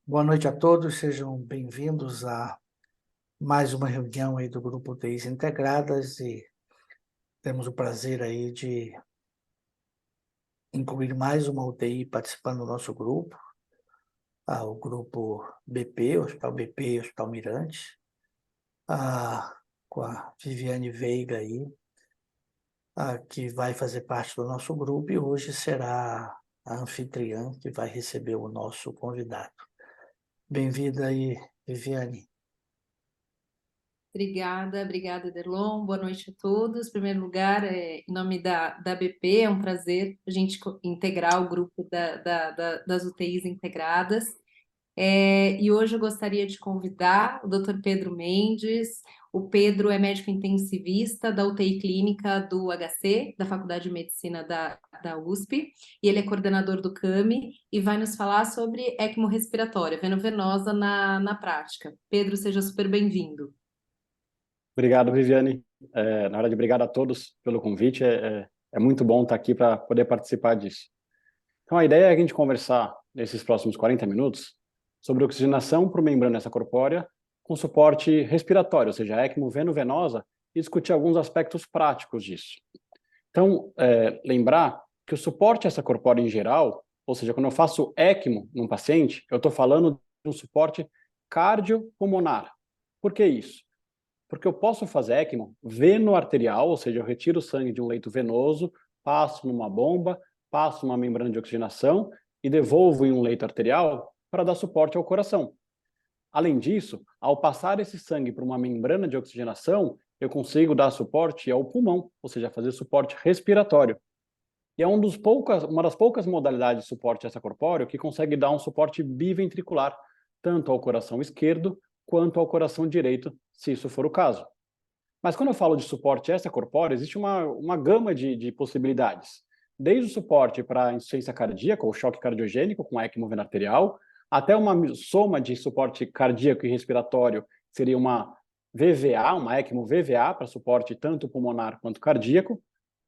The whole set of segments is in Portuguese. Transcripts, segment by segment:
Boa noite a todos, sejam bem-vindos a mais uma reunião aí do Grupo UTIs Integradas e temos o prazer aí de incluir mais uma UTI participando do nosso grupo, o grupo BP, Hospital BP, Hospital Mirante, com a Viviane Veiga aí, que vai fazer parte do nosso grupo e hoje será a anfitriã que vai receber o nosso convidado. Bem-vinda aí, Viviane. Obrigada, Derlon. Boa noite a todos. Em primeiro lugar, em nome da BP, é um prazer a gente integrar o grupo das UTIs integradas. E hoje eu gostaria de convidar o Dr. Pedro Mendes. O Pedro é médico intensivista da UTI clínica do HC, da Faculdade de Medicina da USP, e ele é coordenador do CAMI e vai nos falar sobre ECMO respiratória, veno-venosa na prática. Pedro, seja super bem-vindo. Obrigado, Viviane. Na verdade, obrigado a todos pelo convite. É muito bom estar aqui para poder participar disso. Então, a ideia é a gente conversar nesses próximos 40 minutos sobre oxigenação por membrana extracorpórea com suporte respiratório, ou seja, ECMO veno-venosa, e discutir alguns aspectos práticos disso. Então, lembrar que o suporte extracorpóreo em geral, ou seja, quando eu faço ECMO num paciente, eu estou falando de um suporte cardiopulmonar. Por que isso? Porque eu posso fazer ECMO veno-arterial, ou seja, eu retiro o sangue de um leito venoso, passo numa bomba, passo numa membrana de oxigenação e devolvo em um leito arterial para dar suporte ao coração. Além disso, ao passar esse sangue para uma membrana de oxigenação, eu consigo dar suporte ao pulmão, ou seja, fazer suporte respiratório. E é uma das poucas modalidades de suporte extracorpóreo que consegue dar um suporte biventricular, tanto ao coração esquerdo quanto ao coração direito, se isso for o caso. Mas quando eu falo de suporte extracorpóreo, existe uma gama de possibilidades. Desde o suporte para insuficiência cardíaca ou choque cardiogênico com ECMO veno-arterial, até uma soma de suporte cardíaco e respiratório, seria uma VVA, uma ECMO VVA para suporte tanto pulmonar quanto cardíaco,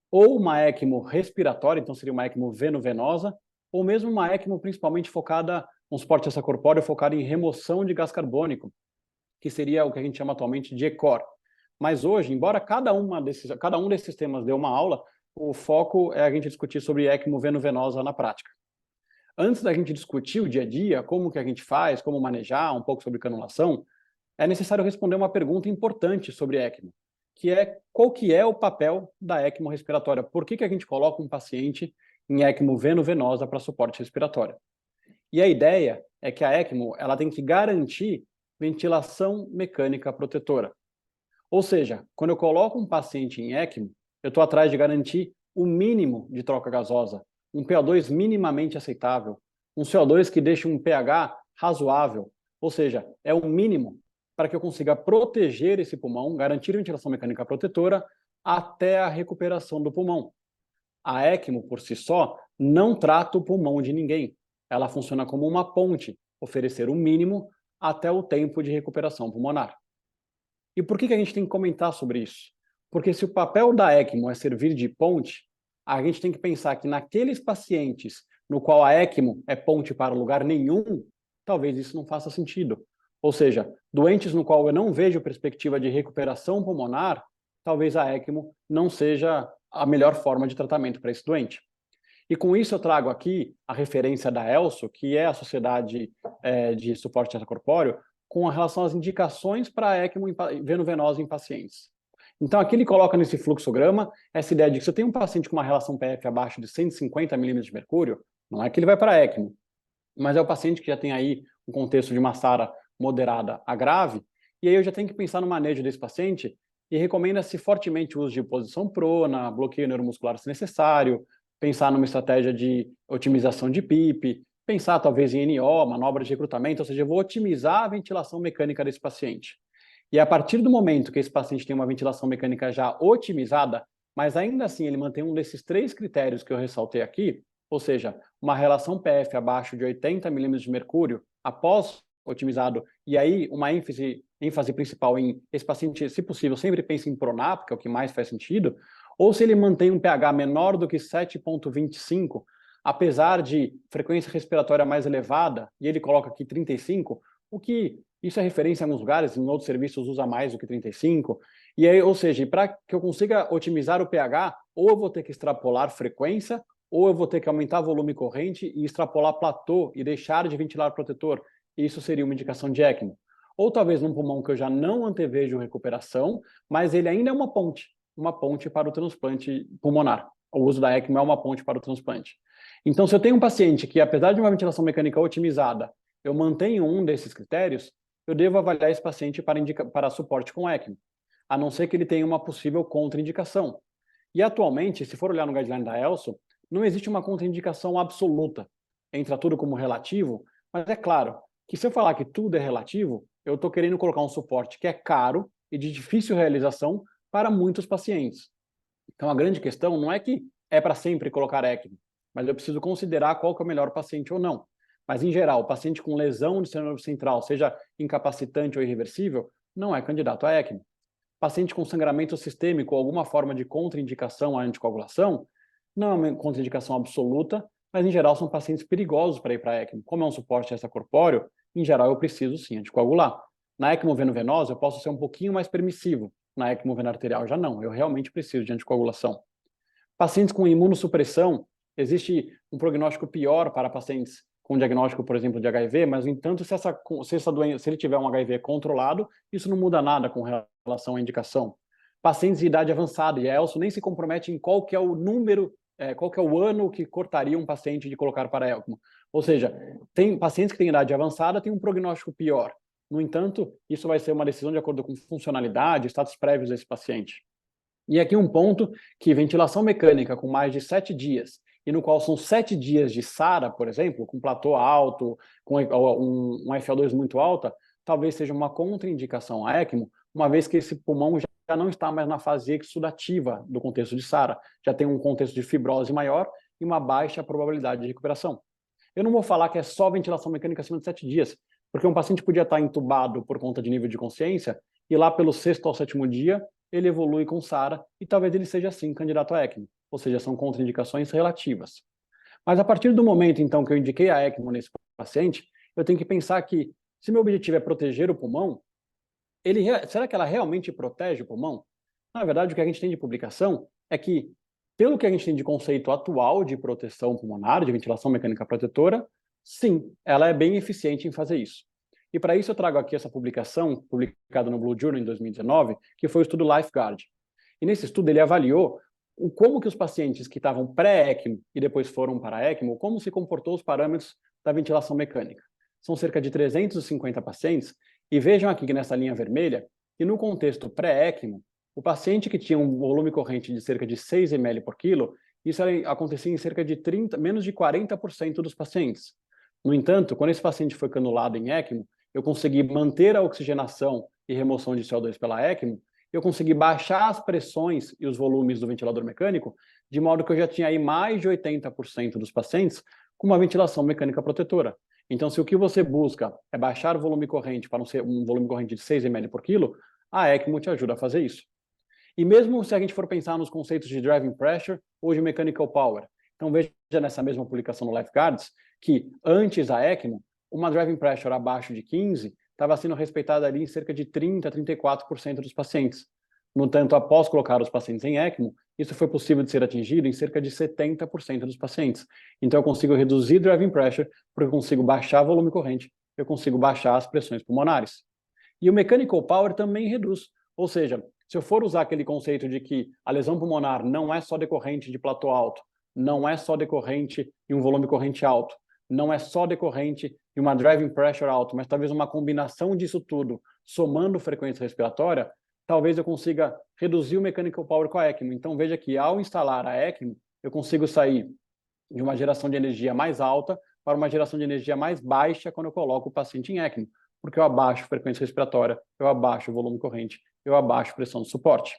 ou uma ECMO respiratória, então seria uma ECMO veno-venosa, ou mesmo uma ECMO principalmente focada, um suporte extracorpóreo focado em remoção de gás carbônico, que seria o que a gente chama atualmente de ECOR. Mas hoje, embora cada um desses temas dê uma aula, o foco é a gente discutir sobre ECMO veno-venosa na prática. Antes da gente discutir o dia a dia, como que a gente faz, como manejar, um pouco sobre canulação, é necessário responder uma pergunta importante sobre ECMO, que é qual que é o papel da ECMO respiratória? Por que a gente coloca um paciente em ECMO veno-venosa para suporte respiratório? E a ideia é que a ECMO ela tem que garantir ventilação mecânica protetora. Ou seja, quando eu coloco um paciente em ECMO, eu estou atrás de garantir o mínimo de troca gasosa, um PO2 minimamente aceitável, um CO2 que deixe um pH razoável, ou seja, é o mínimo para que eu consiga proteger esse pulmão, garantir ventilação mecânica protetora até a recuperação do pulmão. A ECMO, por si só, não trata o pulmão de ninguém. Ela funciona como uma ponte, oferecer o mínimo até o tempo de recuperação pulmonar. E por que a gente tem que comentar sobre isso? Porque se o papel da ECMO é servir de ponte, a gente tem que pensar que naqueles pacientes no qual a ECMO é ponte para lugar nenhum, talvez isso não faça sentido. Ou seja, doentes no qual eu não vejo perspectiva de recuperação pulmonar, talvez a ECMO não seja a melhor forma de tratamento para esse doente. E com isso eu trago aqui a referência da ELSO, que é a Sociedade de Suporte Extracorpóreo, com relação às indicações para a ECMO veno-venosa em pacientes. Então aqui ele coloca nesse fluxograma essa ideia de que se eu tenho um paciente com uma relação PF abaixo de 150 milímetros de mercúrio, não é que ele vai para a ECMO, mas é o paciente que já tem aí um contexto de uma SARA moderada a grave, e aí eu já tenho que pensar no manejo desse paciente e recomenda-se fortemente o uso de posição prona, bloqueio neuromuscular se necessário, pensar numa estratégia de otimização de PIP, pensar talvez em NO, manobra de recrutamento, ou seja, eu vou otimizar a ventilação mecânica desse paciente. E a partir do momento que esse paciente tem uma ventilação mecânica já otimizada, mas ainda assim ele mantém um desses 3 critérios que eu ressaltei aqui, ou seja, uma relação PF abaixo de 80 milímetros de mercúrio após otimizado, e aí uma ênfase principal em esse paciente, se possível, sempre pense em pronar, porque é o que mais faz sentido, ou se ele mantém um pH menor do que 7,25, apesar de frequência respiratória mais elevada, e ele coloca aqui 35, o que isso é referência em alguns lugares, em outros serviços usa mais do que 35, e aí, ou seja, para que eu consiga otimizar o pH, ou eu vou ter que extrapolar frequência, ou eu vou ter que aumentar volume corrente e extrapolar platô e deixar de ventilar protetor. Isso seria uma indicação de ECMO. Ou talvez num pulmão que eu já não antevejo recuperação, mas ele ainda é uma ponte para o transplante pulmonar. O uso da ECMO é uma ponte para o transplante. Então, se eu tenho um paciente que, apesar de uma ventilação mecânica otimizada, eu mantenho um desses critérios, eu devo avaliar esse paciente para suporte com ECMO, a não ser que ele tenha uma possível contraindicação. E atualmente, se for olhar no guideline da ELSO, não existe uma contraindicação absoluta. Entra tudo como relativo, mas é claro que se eu falar que tudo é relativo, eu estou querendo colocar um suporte que é caro e de difícil realização para muitos pacientes. Então, a grande questão não é que é para sempre colocar ECMO, mas eu preciso considerar qual que é o melhor paciente ou não. Mas, em geral, o paciente com lesão do sistema nervoso central, seja incapacitante ou irreversível, não é candidato a ECMO. Paciente com sangramento sistêmico ou alguma forma de contraindicação à anticoagulação, não é uma contraindicação absoluta, mas, em geral, são pacientes perigosos para ir para ECMO. Como é um suporte extracorpóreo, em geral, eu preciso, sim, anticoagular. Na ECMO veno-venosa, eu posso ser um pouquinho mais permissivo. Na ECMO veno-arterial, já não. Eu realmente preciso de anticoagulação. Pacientes com imunossupressão, existe um prognóstico pior para pacientes com diagnóstico, por exemplo, de HIV, mas, no entanto, se essa doença, se ele tiver um HIV controlado, isso não muda nada com relação à indicação. Pacientes de idade avançada, e a ELSO nem se compromete em qual que é o número, qual que é o ano que cortaria um paciente de colocar para ECMO. Ou seja, tem pacientes que têm idade avançada, têm um prognóstico pior. No entanto, isso vai ser uma decisão de acordo com funcionalidade, status prévios desse paciente. E aqui um ponto que ventilação mecânica com mais de 7 dias, e no qual são 7 dias de SARA, por exemplo, com platô alto, com um FO2 muito alta, talvez seja uma contraindicação à ECMO, uma vez que esse pulmão já não está mais na fase exudativa do contexto de SARA, já tem um contexto de fibrose maior e uma baixa probabilidade de recuperação. Eu não vou falar que é só ventilação mecânica acima de 7 dias, porque um paciente podia estar entubado por conta de nível de consciência, e lá pelo 6º ao 7º dia, ele evolui com SARA e talvez ele seja, sim, candidato a ECMO, ou seja, são contraindicações relativas. Mas a partir do momento, então, que eu indiquei a ECMO nesse paciente, eu tenho que pensar que, se meu objetivo é proteger o pulmão, será que ela realmente protege o pulmão? Na verdade, o que a gente tem de publicação é que, pelo que a gente tem de conceito atual de proteção pulmonar, de ventilação mecânica protetora, sim, ela é bem eficiente em fazer isso. E para isso eu trago aqui essa publicação, publicada no Blue Journal em 2019, que foi o estudo LifeGuard. E nesse estudo ele avaliou como que os pacientes que estavam pré-ECMO e depois foram para ECMO, como se comportou os parâmetros da ventilação mecânica. São cerca de 350 pacientes, e vejam aqui que nessa linha vermelha, que no contexto pré-ECMO, o paciente que tinha um volume corrente de cerca de 6 ml por quilo, isso acontecia em cerca de menos de 40% dos pacientes. No entanto, quando esse paciente foi canulado em ECMO, eu consegui manter a oxigenação e remoção de CO2 pela ECMO, eu consegui baixar as pressões e os volumes do ventilador mecânico, de modo que eu já tinha aí mais de 80% dos pacientes com uma ventilação mecânica protetora. Então, se o que você busca é baixar o volume corrente para um volume corrente de 6 ml por quilo, a ECMO te ajuda a fazer isso. E mesmo se a gente for pensar nos conceitos de driving pressure ou de mechanical power, então veja nessa mesma publicação no LifeGuards que antes a ECMO, uma driving pressure abaixo de 15 estava sendo respeitada ali em cerca de 30% a 34% dos pacientes. No entanto, após colocar os pacientes em ECMO, isso foi possível de ser atingido em cerca de 70% dos pacientes. Então eu consigo reduzir driving pressure, porque eu consigo baixar volume corrente, eu consigo baixar as pressões pulmonares. E o mechanical power também reduz, ou seja, se eu for usar aquele conceito de que a lesão pulmonar não é só decorrente de platô alto, não é só decorrente de um volume corrente alto, não é só decorrente de uma driving pressure alto, mas talvez uma combinação disso tudo, somando frequência respiratória, talvez eu consiga reduzir o mechanical power com a ECMO. Então veja que ao instalar a ECMO, eu consigo sair de uma geração de energia mais alta para uma geração de energia mais baixa quando eu coloco o paciente em ECMO, porque eu abaixo frequência respiratória, eu abaixo o volume corrente, eu abaixo pressão de suporte.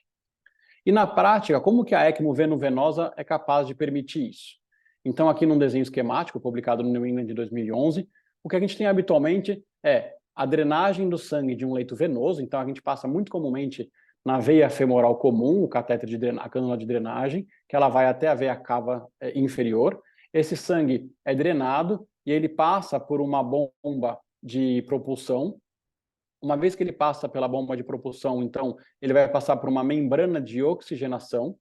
E na prática, como que a ECMO veno-venosa é capaz de permitir isso? Então, aqui num desenho esquemático, publicado no New England de 2011, o que a gente tem habitualmente é a drenagem do sangue de um leito venoso. Então, a gente passa muito comumente na veia femoral comum, o catéter a cânula de drenagem, que ela vai até a veia cava inferior. Esse sangue é drenado e ele passa por uma bomba de propulsão. Uma vez que ele passa pela bomba de propulsão, então, ele vai passar por uma membrana de oxigenação.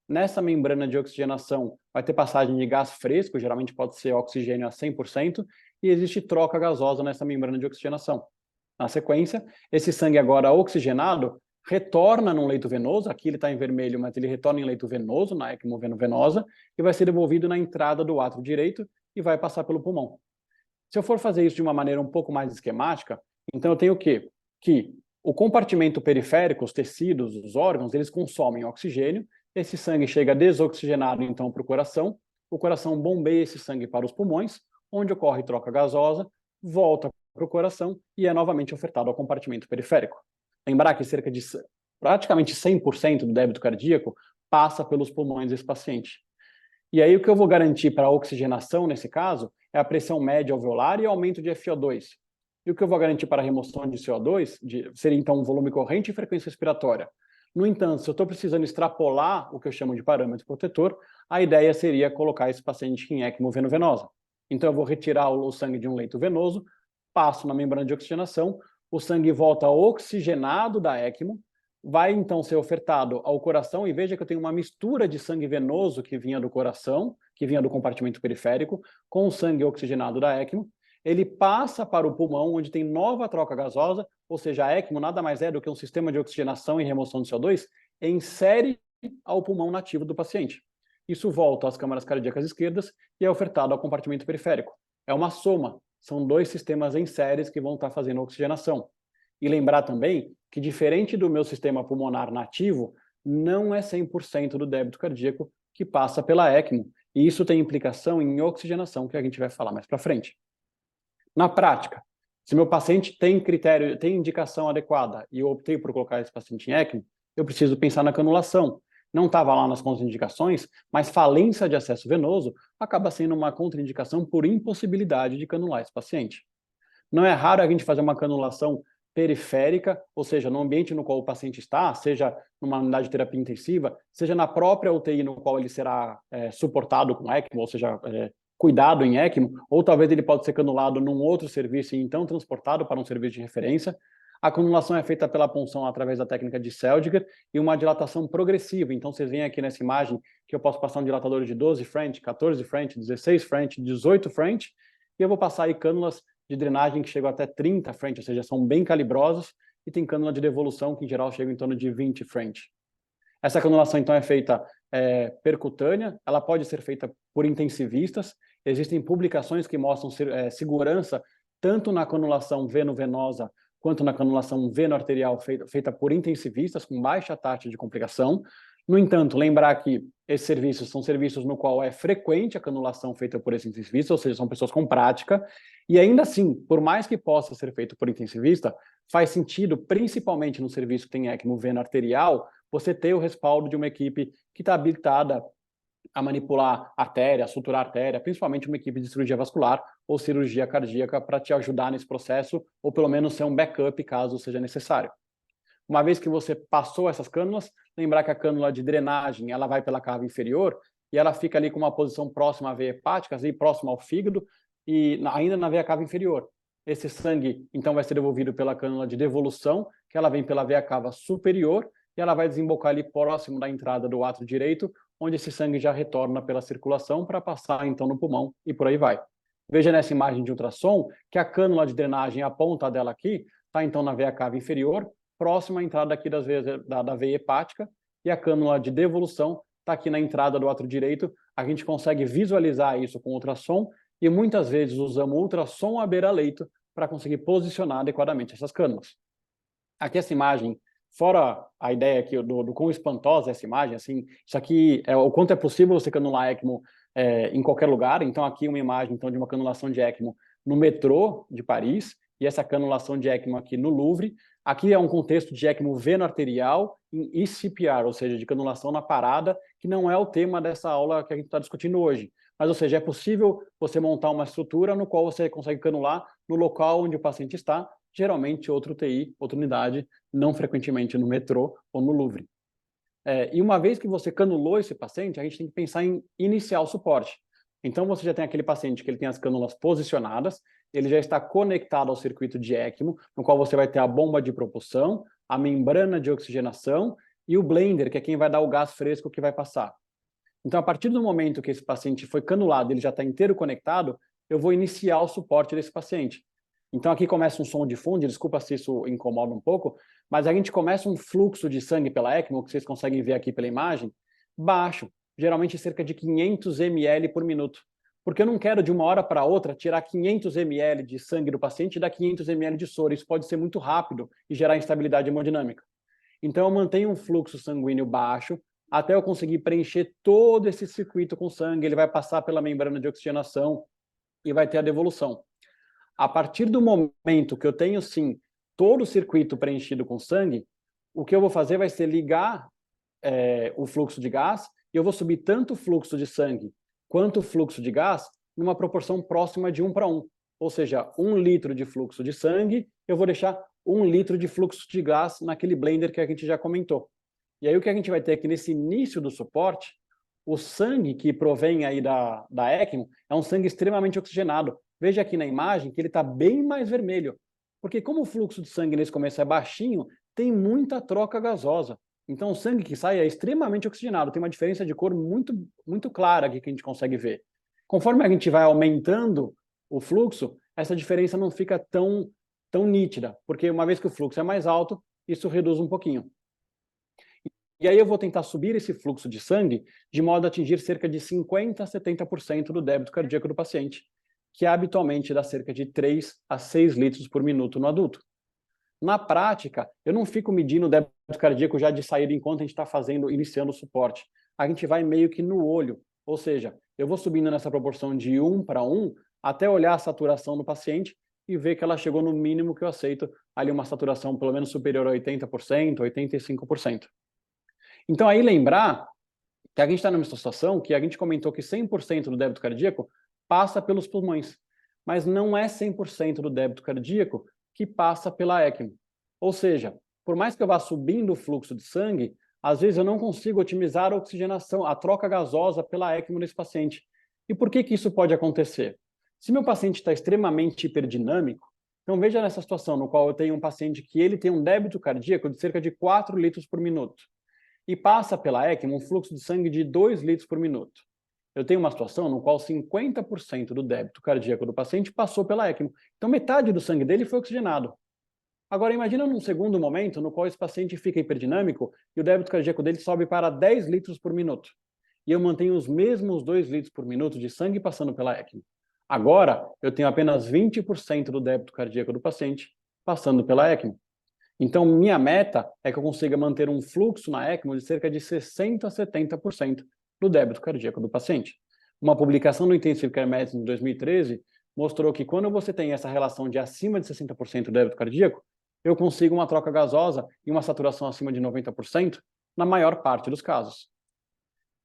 Nessa membrana de oxigenação vai ter passagem de gás fresco, geralmente pode ser oxigênio a 100%, e existe troca gasosa nessa membrana de oxigenação. Na sequência, esse sangue agora oxigenado retorna num leito venoso, aqui ele está em vermelho, mas ele retorna em leito venoso, na ECMO venosa, e vai ser devolvido na entrada do átrio direito e vai passar pelo pulmão. Se eu for fazer isso de uma maneira um pouco mais esquemática, então eu tenho o quê? Que o compartimento periférico, os tecidos, os órgãos, eles consomem oxigênio, esse sangue chega desoxigenado então para o coração bombeia esse sangue para os pulmões, onde ocorre troca gasosa, volta para o coração e é novamente ofertado ao compartimento periférico. Lembrar que cerca de praticamente 100% do débito cardíaco passa pelos pulmões desse paciente. E aí o que eu vou garantir para a oxigenação, nesse caso, é a pressão média alveolar e aumento de FiO2. E o que eu vou garantir para a remoção de CO2 seria então um volume corrente e frequência respiratória. No entanto, se eu estou precisando extrapolar o que eu chamo de parâmetro protetor, a ideia seria colocar esse paciente em ECMO veno-venosa. Então eu vou retirar o sangue de um leito venoso, passo na membrana de oxigenação, o sangue volta oxigenado da ECMO, vai então ser ofertado ao coração, e veja que eu tenho uma mistura de sangue venoso que vinha do coração, que vinha do compartimento periférico, com o sangue oxigenado da ECMO, ele passa para o pulmão, onde tem nova troca gasosa, ou seja, a ECMO nada mais é do que um sistema de oxigenação e remoção de CO2, insere ao pulmão nativo do paciente. Isso volta às câmaras cardíacas esquerdas e é ofertado ao compartimento periférico. É uma soma, são dois sistemas em séries que vão estar fazendo oxigenação. E lembrar também que, diferente do meu sistema pulmonar nativo, não é 100% do débito cardíaco que passa pela ECMO, e isso tem implicação em oxigenação, que a gente vai falar mais para frente. Na prática, se meu paciente tem critério, tem indicação adequada e eu optei por colocar esse paciente em ECMO, eu preciso pensar na canulação. Não estava lá nas contraindicações, mas falência de acesso venoso acaba sendo uma contraindicação por impossibilidade de canular esse paciente. Não é raro a gente fazer uma canulação periférica, ou seja, no ambiente no qual o paciente está, seja numa unidade de terapia intensiva, seja na própria UTI no qual ele será suportado com ECMO, ou seja, cuidado em ECMO, ou talvez ele pode ser canulado num outro serviço e então transportado para um serviço de referência. A canulação é feita pela punção através da técnica de Seldinger e uma dilatação progressiva. Então, vocês veem aqui nessa imagem que eu posso passar um dilatador de 12 French, 14 French, 16 French, 18 French, e eu vou passar aí cânulas de drenagem que chegam até 30 French, ou seja, são bem calibrosas, e tem cânula de devolução que em geral chega em torno de 20 French. Essa canulação, então, é feita percutânea, ela pode ser feita por intensivistas. Existem publicações que mostram segurança tanto na canulação veno-venosa quanto na canulação veno-arterial feita por intensivistas, com baixa taxa de complicação. No entanto, lembrar que esses serviços são serviços no qual é frequente a canulação feita por esse intensivista, ou seja, são pessoas com prática, e ainda assim, por mais que possa ser feito por intensivista, faz sentido, principalmente no serviço que tem ECMO veno-arterial, você ter o respaldo de uma equipe que está habilitada a manipular artéria, a suturar artéria, principalmente uma equipe de cirurgia vascular ou cirurgia cardíaca para te ajudar nesse processo, ou pelo menos ser um backup caso seja necessário. Uma vez que você passou essas cânulas, lembrar que a cânula de drenagem ela vai pela cava inferior e ela fica ali com uma posição próxima à veia hepática, ali próxima ao fígado e ainda na veia cava inferior. Esse sangue, então, vai ser devolvido pela cânula de devolução, que ela vem pela veia cava superior e ela vai desembocar ali próximo da entrada do átrio direito, onde esse sangue já retorna pela circulação para passar, então, no pulmão e por aí vai. Veja nessa imagem de ultrassom que a cânula de drenagem, a ponta dela aqui, está, então, na veia cava inferior, próxima à entrada aqui da veia hepática, e a cânula de devolução está aqui na entrada do átrio direito. A gente consegue visualizar isso com ultrassom e muitas vezes usamos ultrassom à beira-leito para conseguir posicionar adequadamente essas cânulas. Aqui essa imagem, fora a ideia aqui do quão espantosa é essa imagem, assim, isso aqui é o quanto é possível você canular ECMO em qualquer lugar. Então aqui uma imagem então, de uma canulação de ECMO no metrô de Paris, e essa canulação de ECMO aqui no Louvre. Aqui é um contexto de ECMO veno-arterial em eCPR, ou seja, de canulação na parada, que não é o tema dessa aula que a gente está discutindo hoje. Mas, ou seja, é possível você montar uma estrutura no qual você consegue canular no local onde o paciente está, geralmente outra UTI, outra unidade, não frequentemente no metrô ou no Louvre. E uma vez que você canulou esse paciente, a gente tem que pensar em iniciar o suporte. Então, você já tem aquele paciente que ele tem as cânulas posicionadas, ele já está conectado ao circuito de ECMO, no qual você vai ter a bomba de propulsão, a membrana de oxigenação e o blender, que é quem vai dar o gás fresco que vai passar. Então, a partir do momento que esse paciente foi canulado, ele já está inteiro conectado, eu vou iniciar o suporte desse paciente. Então, aqui começa um som de fundo, desculpa se isso incomoda um pouco, mas a gente começa um fluxo de sangue pela ECMO, que vocês conseguem ver aqui pela imagem, baixo, geralmente cerca de 500 ml por minuto. Porque eu não quero, de uma hora para outra, tirar 500 ml de sangue do paciente e dar 500 ml de soro. Isso pode ser muito rápido e gerar instabilidade hemodinâmica. Então, eu mantenho um fluxo sanguíneo baixo até eu conseguir preencher todo esse circuito com sangue. Ele vai passar pela membrana de oxigenação e vai ter a devolução. A partir do momento que eu tenho, sim, todo o circuito preenchido com sangue, o que eu vou fazer vai ser ligar o fluxo de gás e eu vou subir tanto o fluxo de sangue quanto o fluxo de gás numa proporção próxima de 1 para 1. Ou seja, 1 litro de fluxo de sangue, eu vou deixar 1 litro de fluxo de gás naquele blender que a gente já comentou. E aí o que a gente vai ter aqui nesse início do suporte, o sangue que provém aí da ECMO é um sangue extremamente oxigenado. Veja aqui na imagem que ele está bem mais vermelho, porque como o fluxo de sangue nesse começo é baixinho, tem muita troca gasosa. Então o sangue que sai é extremamente oxigenado, tem uma diferença de cor muito clara aqui que a gente consegue ver. Conforme a gente vai aumentando o fluxo, essa diferença não fica tão nítida, porque uma vez que o fluxo é mais alto, isso reduz um pouquinho. E aí eu vou tentar subir esse fluxo de sangue de modo a atingir cerca de 50% a 70% do débito cardíaco do paciente, que habitualmente dá cerca de 3 a 6 litros por minuto no adulto. Na prática, eu não fico medindo o débito cardíaco já de saída enquanto a gente está iniciando o suporte. A gente vai meio que no olho, ou seja, eu vou subindo nessa proporção de 1 para 1 até olhar a saturação do paciente e ver que ela chegou no mínimo que eu aceito, ali uma saturação pelo menos superior a 80%, 85%. Então aí lembrar que a gente está numa situação que a gente comentou que 100% do débito cardíaco passa pelos pulmões, mas não é 100% do débito cardíaco que passa pela ECMO. Ou seja, por mais que eu vá subindo o fluxo de sangue, às vezes eu não consigo otimizar a oxigenação, a troca gasosa pela ECMO nesse paciente. E por que isso pode acontecer? Se meu paciente está extremamente hiperdinâmico, então veja nessa situação no qual eu tenho um paciente que ele tem um débito cardíaco de cerca de 4 litros por minuto e passa pela ECMO um fluxo de sangue de 2 litros por minuto. Eu tenho uma situação no qual 50% do débito cardíaco do paciente passou pela ECMO. Então, metade do sangue dele foi oxigenado. Agora, imagina num segundo momento no qual esse paciente fica hiperdinâmico e o débito cardíaco dele sobe para 10 litros por minuto. E eu mantenho os mesmos 2 litros por minuto de sangue passando pela ECMO. Agora, eu tenho apenas 20% do débito cardíaco do paciente passando pela ECMO. Então, minha meta é que eu consiga manter um fluxo na ECMO de cerca de 60% a 70% do débito cardíaco do paciente. Uma publicação no Intensive Care Medicine de 2013 mostrou que quando você tem essa relação de acima de 60% do débito cardíaco, eu consigo uma troca gasosa e uma saturação acima de 90% na maior parte dos casos.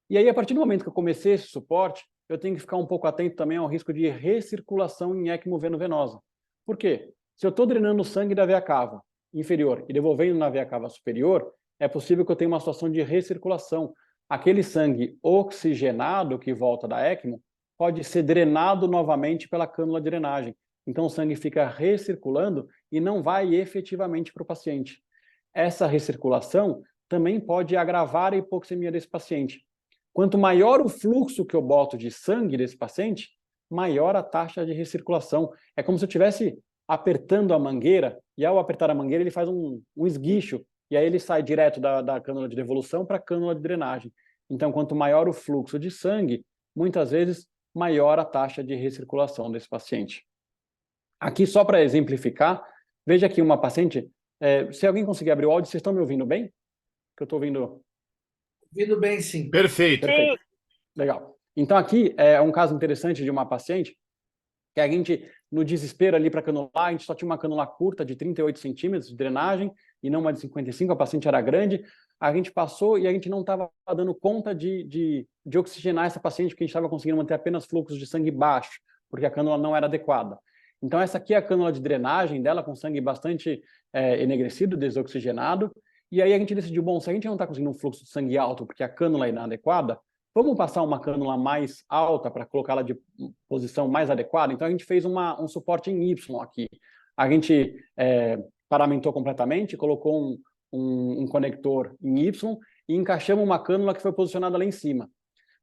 E aí, a partir do momento que eu comecei esse suporte, eu tenho que ficar um pouco atento também ao risco de recirculação em ECMO veno-venosa. Por quê? Se eu estou drenando o sangue da veia cava inferior e devolvendo na veia cava superior, é possível que eu tenha uma situação de recirculação. Aquele sangue oxigenado que volta da ECMO pode ser drenado novamente pela cânula de drenagem. Então o sangue fica recirculando e não vai efetivamente para o paciente. Essa recirculação também pode agravar a hipoxemia desse paciente. Quanto maior o fluxo que eu boto de sangue desse paciente, maior a taxa de recirculação. É como se eu estivesse apertando a mangueira, e ao apertar a mangueira ele faz um esguicho, e aí ele sai direto da cânula de devolução para a cânula de drenagem. Então, quanto maior o fluxo de sangue, muitas vezes maior a taxa de recirculação desse paciente. Aqui, só para exemplificar, veja aqui uma paciente, se alguém conseguir abrir o áudio, vocês estão me ouvindo bem? Que eu estou ouvindo... Ouvindo bem, sim. Perfeito. Perfeito. Legal. Então aqui é um caso interessante de uma paciente que a gente, no desespero ali para canular, a gente só tinha uma canula curta de 38 centímetros de drenagem e não uma de 55, a paciente era grande, a gente passou e a gente não estava dando conta de oxigenar essa paciente, porque a gente estava conseguindo manter apenas fluxos de sangue baixo, porque a cânula não era adequada. Então essa aqui é a cânula de drenagem dela, com sangue bastante enegrecido, desoxigenado, e aí a gente decidiu, bom, se a gente não está conseguindo um fluxo de sangue alto porque a cânula é inadequada, vamos passar uma cânula mais alta para colocá-la de posição mais adequada? Então, a gente fez um suporte em Y aqui. A gente paramentou completamente, colocou um conector em Y e encaixamos uma cânula que foi posicionada lá em cima.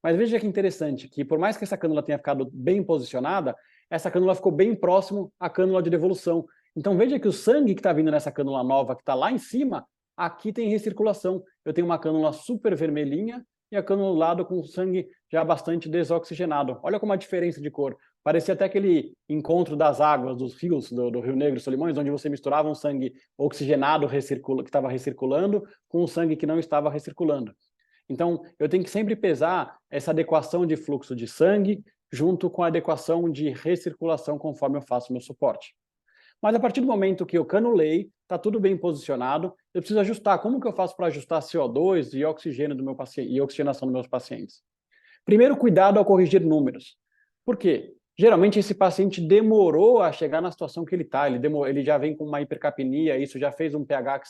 Mas veja que interessante, que por mais que essa cânula tenha ficado bem posicionada, essa cânula ficou bem próximo à cânula de devolução. Então veja que o sangue que está vindo nessa cânula nova, que está lá em cima, aqui tem recirculação. Eu tenho uma cânula super vermelhinha e a cânula do lado com sangue já bastante desoxigenado. Olha como a diferença de cor. Parecia até aquele encontro das águas dos rios, do Rio Negro e Solimões, onde você misturava um sangue oxigenado que estava recirculando com um sangue que não estava recirculando. Então, eu tenho que sempre pesar essa adequação de fluxo de sangue junto com a adequação de recirculação conforme eu faço meu suporte. Mas a partir do momento que eu canulei, está tudo bem posicionado, eu preciso ajustar. Como que eu faço para ajustar CO2 e oxigênio do meu paciente e oxigenação dos meus pacientes? Primeiro, cuidado ao corrigir números. Por quê? Geralmente esse paciente demorou a chegar na situação que ele está, ele já vem com uma hipercapnia, isso já fez um pH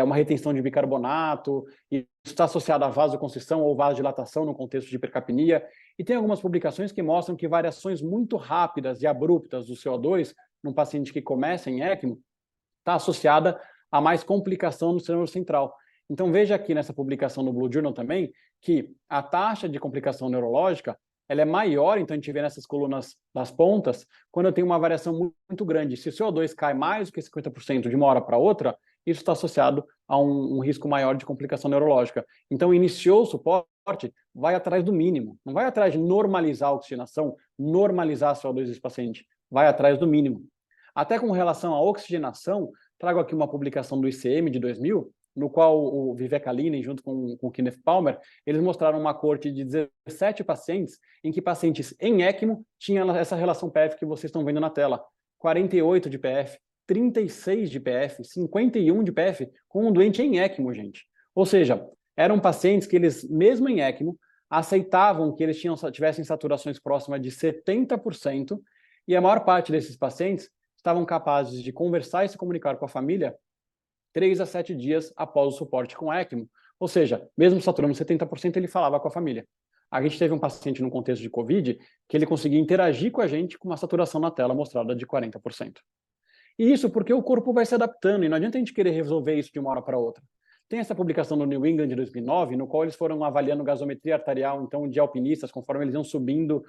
uma retenção de bicarbonato, e isso está associado a vasoconstrição ou vasodilatação no contexto de hipercapnia, e tem algumas publicações que mostram que variações muito rápidas e abruptas do CO2 num paciente que começa em ECMO está associada a mais complicação no sistema central. Então veja aqui nessa publicação no Blue Journal também que a taxa de complicação neurológica ela é maior, então a gente vê nessas colunas das pontas, quando eu tenho uma variação muito grande. Se o CO2 cai mais do que 50% de uma hora para outra, isso está associado a um risco maior de complicação neurológica. Então, iniciou o suporte, vai atrás do mínimo. Não vai atrás de normalizar a oxigenação, normalizar a CO2 desse paciente. Vai atrás do mínimo. Até com relação à oxigenação, trago aqui uma publicação do ICM de 2000, no qual o Vivek Alinen, junto com o Kenneth Palmer, eles mostraram uma coorte de 17 pacientes, em que pacientes em ECMO tinham essa relação PF que vocês estão vendo na tela. 48 de PF, 36 de PF, 51 de PF, com um doente em ECMO, gente. Ou seja, eram pacientes que eles, mesmo em ECMO, aceitavam que eles tivessem saturações próximas de 70%, e a maior parte desses pacientes estavam capazes de conversar e se comunicar com a família 3 a 7 dias após o suporte com ECMO. Ou seja, mesmo saturando 70%, ele falava com a família. A gente teve um paciente no contexto de COVID que ele conseguia interagir com a gente com uma saturação na tela mostrada de 40%. E isso porque o corpo vai se adaptando, e não adianta a gente querer resolver isso de uma hora para outra. Tem essa publicação no New England de 2009, no qual eles foram avaliando gasometria arterial, então, de alpinistas, conforme eles iam subindo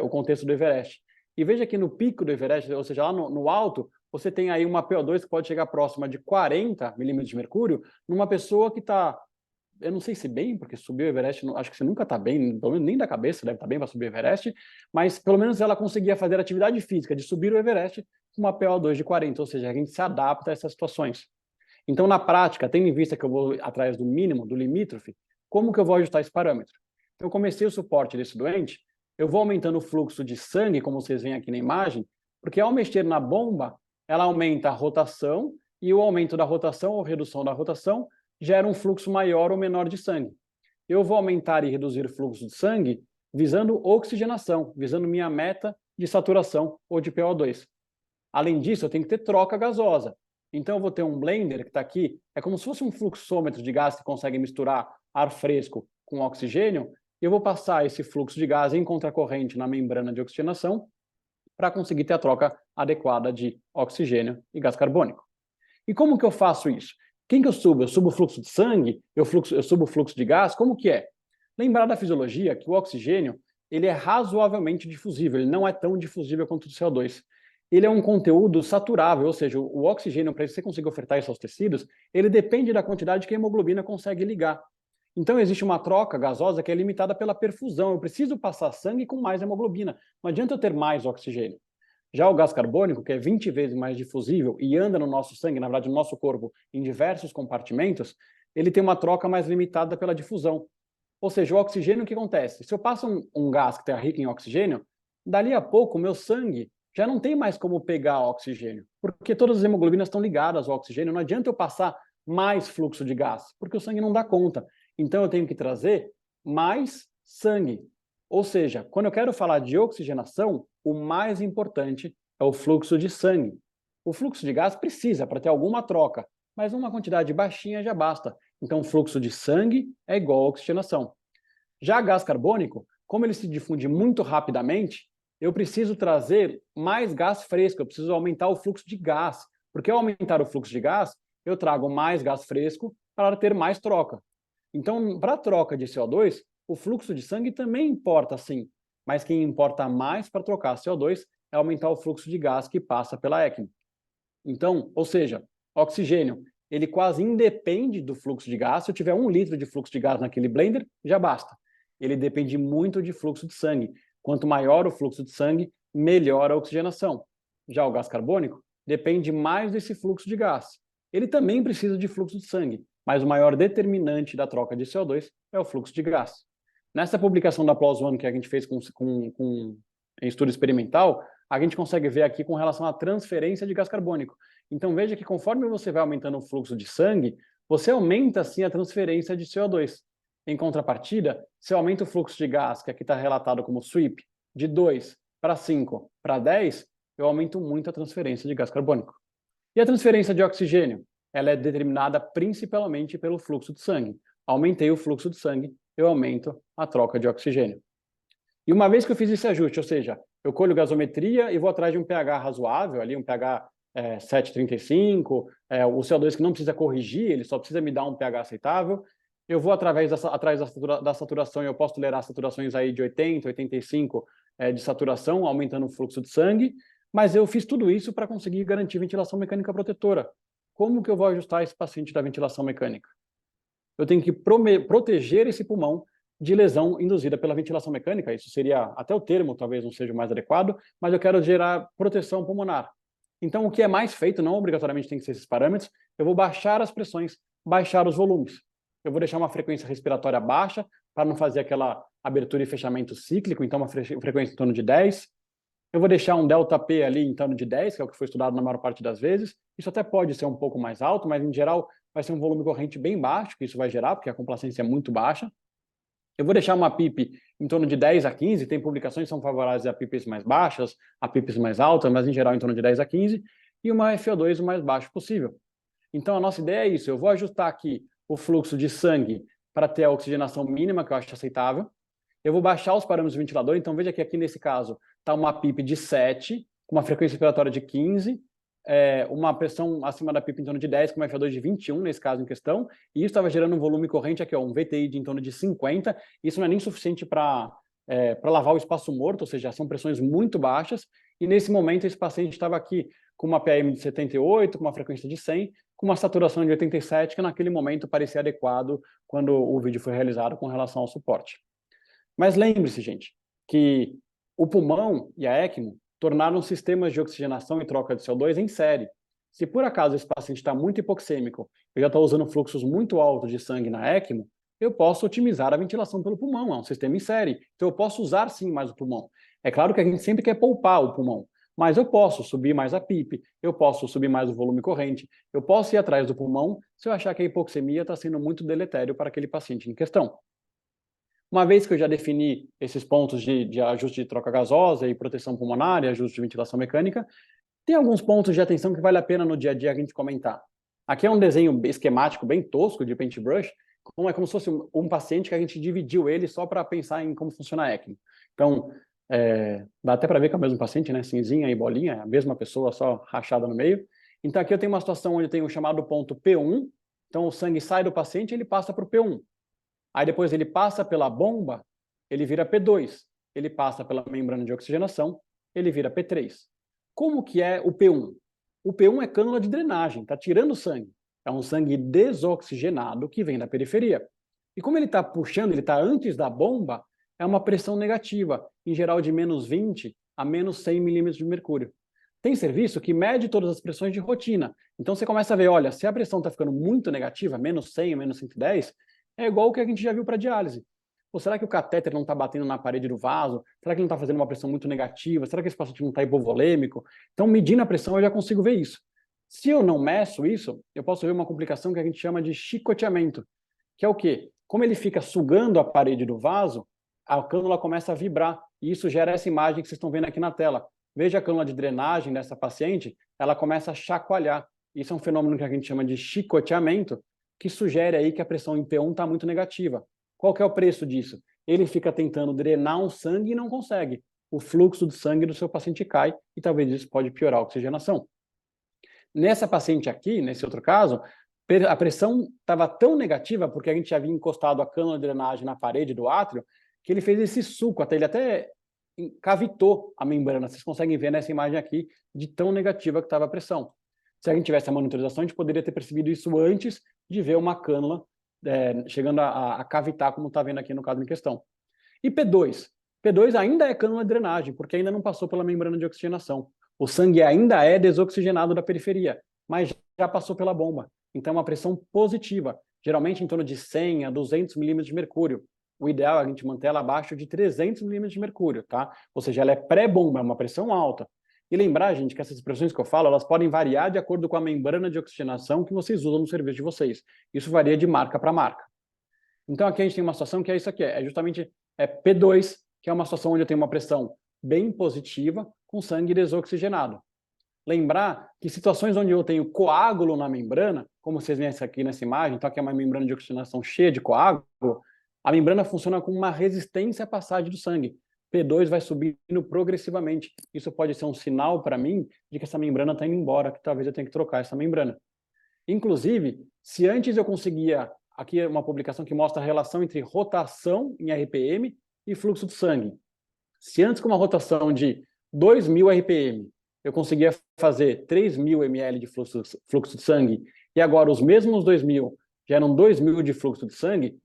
o contexto do Everest. E veja que no pico do Everest, ou seja, lá no alto, você tem aí uma PO2 que pode chegar próxima de 40 milímetros de mercúrio, numa pessoa que está, eu não sei se bem, porque subir o Everest, acho que você nunca está bem, pelo menos nem da cabeça deve estar bem para subir o Everest, mas pelo menos ela conseguia fazer atividade física de subir o Everest com uma PO2 de 40, ou seja, a gente se adapta a essas situações. Então, na prática, tendo em vista que eu vou atrás do mínimo, do limítrofe, como que eu vou ajustar esse parâmetro? Eu comecei o suporte desse doente, eu vou aumentando o fluxo de sangue, como vocês veem aqui na imagem, porque ao mexer na bomba, ela aumenta a rotação, e o aumento da rotação ou redução da rotação gera um fluxo maior ou menor de sangue. Eu vou aumentar e reduzir o fluxo de sangue visando oxigenação, visando minha meta de saturação ou de PO2. Além disso, eu tenho que ter troca gasosa. Então, eu vou ter um blender que está aqui, é como se fosse um fluxômetro de gás que consegue misturar ar fresco com oxigênio, e eu vou passar esse fluxo de gás em contracorrente na membrana de oxigenação para conseguir ter a troca adequada de oxigênio e gás carbônico. E como que eu faço isso? Quem que eu subo? Eu subo o fluxo de sangue? Eu subo o fluxo de gás? Como que é? Lembrar da fisiologia que o oxigênio ele é razoavelmente difusível, ele não é tão difusível quanto o CO2. Ele é um conteúdo saturável, ou seja, o oxigênio, para você conseguir ofertar isso aos tecidos, ele depende da quantidade que a hemoglobina consegue ligar. Então, existe uma troca gasosa que é limitada pela perfusão. Eu preciso passar sangue com mais hemoglobina. Não adianta eu ter mais oxigênio. Já o gás carbônico, que é 20 vezes mais difusível e anda no nosso sangue, na verdade, no nosso corpo, em diversos compartimentos, ele tem uma troca mais limitada pela difusão. Ou seja, o oxigênio, o que acontece? Se eu passo um gás que está rico em oxigênio, dali a pouco o meu sangue já não tem mais como pegar oxigênio, porque todas as hemoglobinas estão ligadas ao oxigênio. Não adianta eu passar mais fluxo de gás, porque o sangue não dá conta. Então, eu tenho que trazer mais sangue. Ou seja, quando eu quero falar de oxigenação, o mais importante é o fluxo de sangue. O fluxo de gás precisa para ter alguma troca, mas uma quantidade baixinha já basta. Então, o fluxo de sangue é igual a oxigenação. Já gás carbônico, como ele se difunde muito rapidamente, eu preciso trazer mais gás fresco, eu preciso aumentar o fluxo de gás, porque ao aumentar o fluxo de gás, eu trago mais gás fresco para ter mais troca. Então, para a troca de CO2, o fluxo de sangue também importa, sim, mas quem importa mais para trocar CO2 é aumentar o fluxo de gás que passa pela ECMO. Então, ou seja, oxigênio, ele quase independe do fluxo de gás. Se eu tiver 1 litro de fluxo de gás naquele blender, já basta. Ele depende muito de fluxo de sangue. Quanto maior o fluxo de sangue, melhor a oxigenação. Já o gás carbônico depende mais desse fluxo de gás. Ele também precisa de fluxo de sangue, mas o maior determinante da troca de CO2 é o fluxo de gás. Nessa publicação da PLOS ONE que a gente fez em estudo experimental, a gente consegue ver aqui com relação à transferência de gás carbônico. Então veja que conforme você vai aumentando o fluxo de sangue, você aumenta sim a transferência de CO2. Em contrapartida, se eu aumento o fluxo de gás, que aqui está relatado como sweep, de 2 para 5 para 10, eu aumento muito a transferência de gás carbônico. E a transferência de oxigênio? Ela é determinada principalmente pelo fluxo de sangue. Aumentei o fluxo de sangue, eu aumento a troca de oxigênio. E uma vez que eu fiz esse ajuste, ou seja, eu colho gasometria e vou atrás de um pH razoável, ali um pH 7,35, o CO2 que não precisa corrigir, ele só precisa me dar um pH aceitável. Eu vou atrás da saturação e eu posso tolerar saturações aí de 80, 85 de saturação, aumentando o fluxo de sangue, mas eu fiz tudo isso para conseguir garantir ventilação mecânica protetora. Como que eu vou ajustar esse paciente da ventilação mecânica? Eu tenho que proteger esse pulmão de lesão induzida pela ventilação mecânica. Isso seria, até o termo talvez não seja o mais adequado, mas eu quero gerar proteção pulmonar. Então, o que é mais feito, não obrigatoriamente tem que ser esses parâmetros, eu vou baixar as pressões, baixar os volumes. Eu vou deixar uma frequência respiratória baixa, para não fazer aquela abertura e fechamento cíclico, então uma frequência em torno de 10. Eu vou deixar um ΔP ali em torno de 10, que é o que foi estudado na maior parte das vezes. Isso até pode ser um pouco mais alto, mas em geral vai ser um volume corrente bem baixo, que isso vai gerar, porque a complacência é muito baixa. Eu vou deixar uma PIP em torno de 10 a 15, tem publicações que são favoráveis a PIPs mais baixas, a PIPs mais altas, mas em geral em torno de 10 a 15, e uma FO2 o mais baixo possível. Então a nossa ideia é isso, eu vou ajustar aqui o fluxo de sangue para ter a oxigenação mínima, que eu acho aceitável. Eu vou baixar os parâmetros do ventilador, então veja que aqui nesse caso está uma PIP de 7, com uma frequência respiratória de 15, uma pressão acima da PIP em torno de 10, com uma FO2 de 21 nesse caso em questão, e isso estava gerando um volume corrente aqui, ó, um VTI de em torno de 50, isso não é nem suficiente para lavar o espaço morto, ou seja, são pressões muito baixas, e nesse momento esse paciente estava aqui com uma PM de 78, com uma frequência de 100, com uma saturação de 87, que naquele momento parecia adequado quando o vídeo foi realizado com relação ao suporte. Mas lembre-se, gente, que o pulmão e a ECMO tornaram sistemas de oxigenação e troca de CO2 em série. Se por acaso esse paciente está muito hipoxêmico, eu já estou usando fluxos muito altos de sangue na ECMO, eu posso otimizar a ventilação pelo pulmão, é um sistema em série. Então eu posso usar sim mais o pulmão. É claro que a gente sempre quer poupar o pulmão, mas eu posso subir mais a PIP, eu posso subir mais o volume corrente, eu posso ir atrás do pulmão se eu achar que a hipoxemia está sendo muito deletério para aquele paciente em questão. Uma vez que eu já defini esses pontos de ajuste de troca gasosa e proteção pulmonar e ajuste de ventilação mecânica, tem alguns pontos de atenção que vale a pena no dia a dia a gente comentar. Aqui é um desenho esquemático bem tosco de paintbrush, é como se fosse um paciente que a gente dividiu ele só para pensar em como funciona a ECMO. Então, dá até para ver que é o mesmo paciente, né? Cinzinha e bolinha, é a mesma pessoa, só rachada no meio. Então aqui eu tenho uma situação onde eu tenho o chamado ponto P1, então o sangue sai do paciente e ele passa para o P1. Aí depois ele passa pela bomba, ele vira P2. Ele passa pela membrana de oxigenação, ele vira P3. Como que é o P1? O P1 é cânula de drenagem, está tirando sangue. É um sangue desoxigenado que vem da periferia. E como ele está puxando, ele está antes da bomba, é uma pressão negativa, em geral de menos 20 a menos 100 milímetros de mercúrio. Tem serviço que mede todas as pressões de rotina. Então você começa a ver, olha, se a pressão está ficando muito negativa, menos 100, menos 110, é igual o que a gente já viu para diálise. Ou será que o catéter não está batendo na parede do vaso? Será que ele não está fazendo uma pressão muito negativa? Será que esse paciente não está hipovolêmico? Então, medindo a pressão, eu já consigo ver isso. Se eu não meço isso, eu posso ver uma complicação que a gente chama de chicoteamento, que é o quê? Como ele fica sugando a parede do vaso, a cânula começa a vibrar, e isso gera essa imagem que vocês estão vendo aqui na tela. Veja a cânula de drenagem dessa paciente, ela começa a chacoalhar. Isso é um fenômeno que a gente chama de chicoteamento, que sugere aí que a pressão em P1 está muito negativa. Qual que é o preço disso? ele fica tentando drenar o sangue e não consegue. O fluxo de sangue do seu paciente cai e talvez isso pode piorar a oxigenação. Nessa paciente aqui, nesse outro caso, a pressão estava tão negativa, porque a gente já havia encostado a cânula de drenagem na parede do átrio, que ele fez esse suco, ele até cavitou a membrana. Vocês conseguem ver nessa imagem aqui, de tão negativa que estava a pressão. Se a gente tivesse a monitorização, a gente poderia ter percebido isso antes de ver uma cânula chegando a cavitar, como está vendo aqui no caso em questão. E P2? P2 ainda é cânula de drenagem, porque ainda não passou pela membrana de oxigenação. O sangue ainda é desoxigenado da periferia, mas já passou pela bomba. Então, uma pressão positiva, geralmente em torno de 100 a 200 milímetros de mercúrio. O ideal é a gente manter ela abaixo de 300 milímetros de mercúrio, tá? Ou seja, ela é pré-bomba, é uma pressão alta. E lembrar, gente, que essas pressões que eu falo, elas podem variar de acordo com a membrana de oxigenação que vocês usam no serviço de vocês. Isso varia de marca para marca. Então, aqui a gente tem uma situação que é isso aqui, é justamente P2, que é uma situação onde eu tenho uma pressão bem positiva, com sangue desoxigenado. Lembrar que situações onde eu tenho coágulo na membrana, como vocês veem aqui nessa imagem, então aqui é uma membrana de oxigenação cheia de coágulo, a membrana funciona como uma resistência à passagem do sangue. P2 vai subindo progressivamente. Isso pode ser um sinal para mim de que essa membrana está indo embora, que talvez eu tenha que trocar essa membrana. Inclusive, se antes eu conseguia, aqui é uma publicação que mostra a relação entre rotação em RPM e fluxo de sangue. Se antes com uma rotação de 2.000 RPM, eu conseguia fazer 3.000 ml de fluxo de sangue, e agora os mesmos 2.000 geram 2.000 de fluxo de sangue,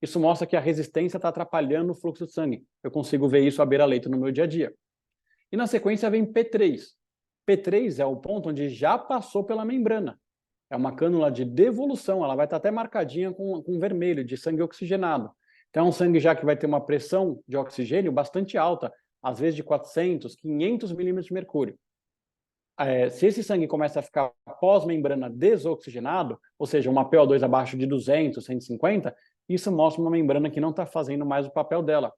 isso mostra que a resistência está atrapalhando o fluxo de sangue. Eu consigo ver isso à beira-leito no meu dia a dia. E na sequência vem P3. P3 é o ponto onde já passou pela membrana. É uma cânula de devolução, ela vai estar até marcadinha com vermelho, de sangue oxigenado. Então é um sangue já que vai ter uma pressão de oxigênio bastante alta, às vezes de 400, 500 milímetros de mercúrio. Se esse sangue começa a ficar pós-membrana desoxigenado, ou seja, uma PO2 abaixo de 200, 150, isso mostra uma membrana que não está fazendo mais o papel dela.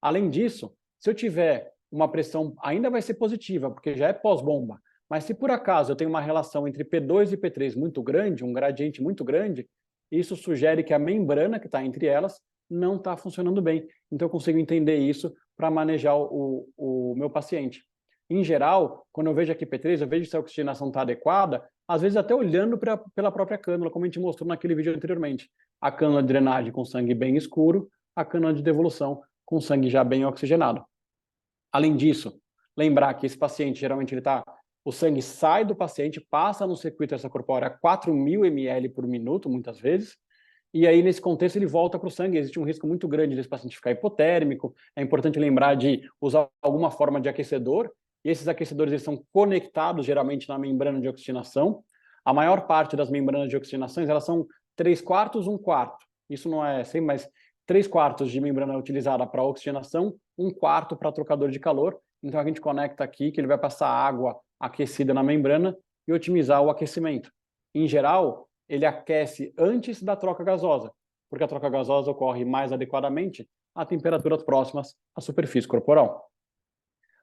Além disso, se eu tiver uma pressão, ainda vai ser positiva, porque já é pós-bomba, mas se por acaso eu tenho uma relação entre P2 e P3 muito grande, um gradiente muito grande, isso sugere que a membrana que está entre elas não está funcionando bem. Então eu consigo entender isso para manejar o meu paciente. Em geral, quando eu vejo aqui P3, eu vejo se a oxigenação está adequada, às vezes até olhando pela própria cânula, como a gente mostrou naquele vídeo anteriormente. A cânula de drenagem com sangue bem escuro, a cânula de devolução com sangue já bem oxigenado. Além disso, lembrar que esse paciente, geralmente, o sangue sai do paciente, passa no circuito extracorpóreo a 4.000 ml por minuto, muitas vezes, e aí, nesse contexto, ele volta para o sangue. Existe um risco muito grande desse paciente ficar hipotérmico. É importante lembrar de usar alguma forma de aquecedor, e esses aquecedores eles são conectados, geralmente, na membrana de oxigenação. A maior parte das membranas de oxigenação, elas são 3/4, 1/4. Isso não é sempre, mas 3/4 de membrana utilizada para oxigenação, 1/4 para trocador de calor. Então, a gente conecta aqui que ele vai passar água aquecida na membrana e otimizar o aquecimento. Em geral, ele aquece antes da troca gasosa, porque a troca gasosa ocorre mais adequadamente a temperaturas próximas à superfície corporal.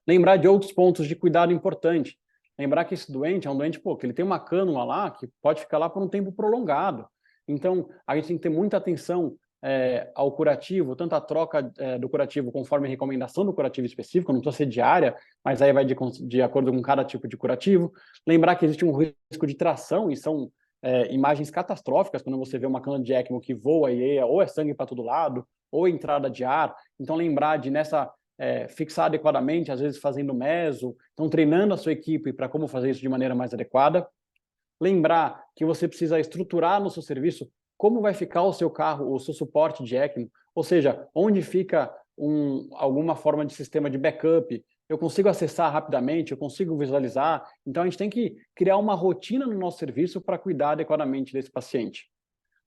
Lembrar de outros pontos de cuidado importante. Lembrar que esse doente é um doente, que ele tem uma cânula lá que pode ficar lá por um tempo prolongado. Então, a gente tem que ter muita atenção ao curativo, tanto a troca do curativo conforme a recomendação do curativo específico, não precisa ser diária, mas aí vai de acordo com cada tipo de curativo. Lembrar que existe um risco de tração, e são imagens catastróficas quando você vê uma cânula de ECMO que voa e ou é sangue para todo lado, ou entrada de ar. Então, lembrar de fixar adequadamente, às vezes fazendo meso, então treinando a sua equipe para como fazer isso de maneira mais adequada. Lembrar que você precisa estruturar no seu serviço como vai ficar o seu carro, o seu suporte de ECMO, ou seja, onde fica alguma forma de sistema de backup, eu consigo acessar rapidamente, eu consigo visualizar. Então, a gente tem que criar uma rotina no nosso serviço para cuidar adequadamente desse paciente.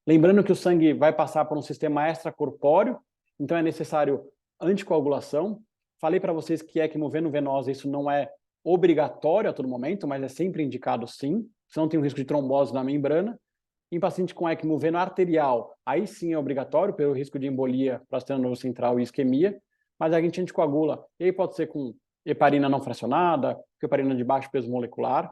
Lembrando que o sangue vai passar por um sistema extracorpóreo, então é necessário anticoagulação. Falei para vocês que ECMO veno-venosa, isso não é obrigatório a todo momento, mas é sempre indicado sim, senão tem um risco de trombose na membrana. Em paciente com ECMO veno-arterial, aí sim é obrigatório, pelo risco de embolia para o sistema nervoso central e isquemia, mas a gente anticoagula, e aí pode ser com heparina não fracionada, heparina de baixo peso molecular.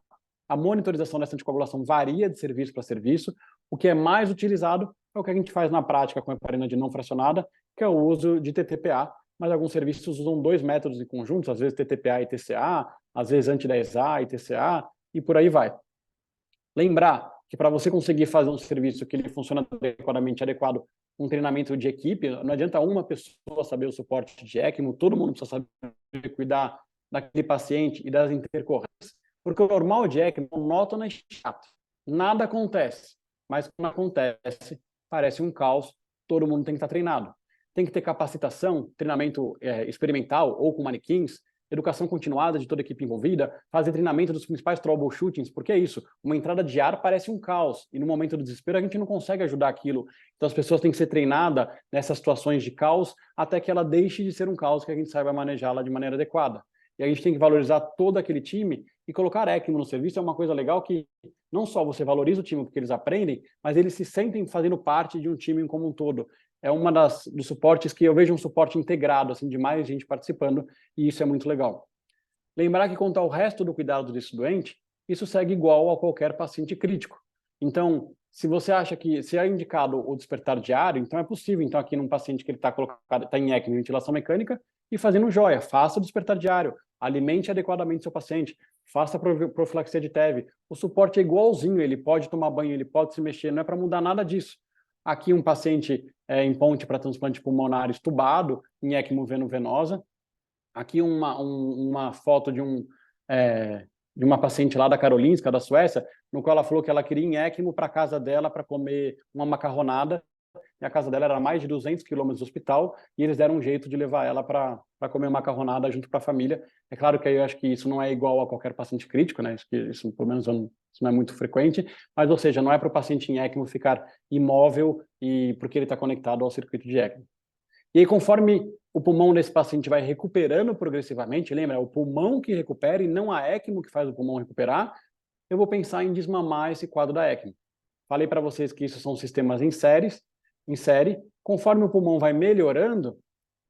A monitorização dessa anticoagulação varia de serviço para serviço. O que é mais utilizado é o que a gente faz na prática com heparina de não fracionada, que é o uso de TTPA, mas alguns serviços usam 2 métodos em conjunto, às vezes TTPA e TCA, às vezes anti-10A e TCA, e por aí vai. Lembrar que para você conseguir fazer um serviço que ele funciona adequadamente, adequado, um treinamento de equipe, não adianta uma pessoa saber o suporte de ECMO, todo mundo precisa saber cuidar daquele paciente e das intercorrências, porque o normal de ECMO, monótono, é chato. Nada acontece, mas quando acontece, parece um caos, todo mundo tem que estar treinado. Tem que ter capacitação, treinamento experimental ou com manequins, educação continuada de toda a equipe envolvida, fazer treinamento dos principais troubleshootings, porque é isso, uma entrada de ar parece um caos, e no momento do desespero a gente não consegue ajudar aquilo. Então as pessoas têm que ser treinadas nessas situações de caos, até que ela deixe de ser um caos, que a gente saiba manejá-la de maneira adequada. E a gente tem que valorizar todo aquele time, e colocar ECMO no serviço é uma coisa legal que não só você valoriza o time porque eles aprendem, mas eles se sentem fazendo parte de um time como um todo. É uma dos suportes que eu vejo um suporte integrado, assim, de mais gente participando, e isso é muito legal. Lembrar que quanto ao resto do cuidado desse doente, isso segue igual a qualquer paciente crítico. Então, se você acha que se é indicado o despertar diário, então é possível, então aqui num paciente que ele está em ECMO, ventilação mecânica, e fazendo joia, faça o despertar diário, alimente adequadamente seu paciente, faça profilaxia de TEV. O suporte é igualzinho, ele pode tomar banho, ele pode se mexer, não é para mudar nada disso. Aqui um paciente em ponte para transplante pulmonar estubado, em ECMO veno-venosa. Aqui uma foto de uma paciente lá da Karolinska, da Suécia, no qual ela falou que ela queria ir em ECMO para a casa dela para comer uma macarronada, e a casa dela era a mais de 200 quilômetros do hospital, e eles deram um jeito de levar ela para comer macarronada junto com a família. É claro que eu acho que isso não é igual a qualquer paciente crítico, né? Isso pelo menos isso não é muito frequente, mas, ou seja, não é para o paciente em ECMO ficar imóvel e porque ele está conectado ao circuito de ECMO. E aí, conforme o pulmão desse paciente vai recuperando progressivamente, lembra, é o pulmão que recupera e não a ECMO que faz o pulmão recuperar, eu vou pensar em desmamar esse quadro da ECMO. Falei para vocês que isso são sistemas em série. Conforme o pulmão vai melhorando,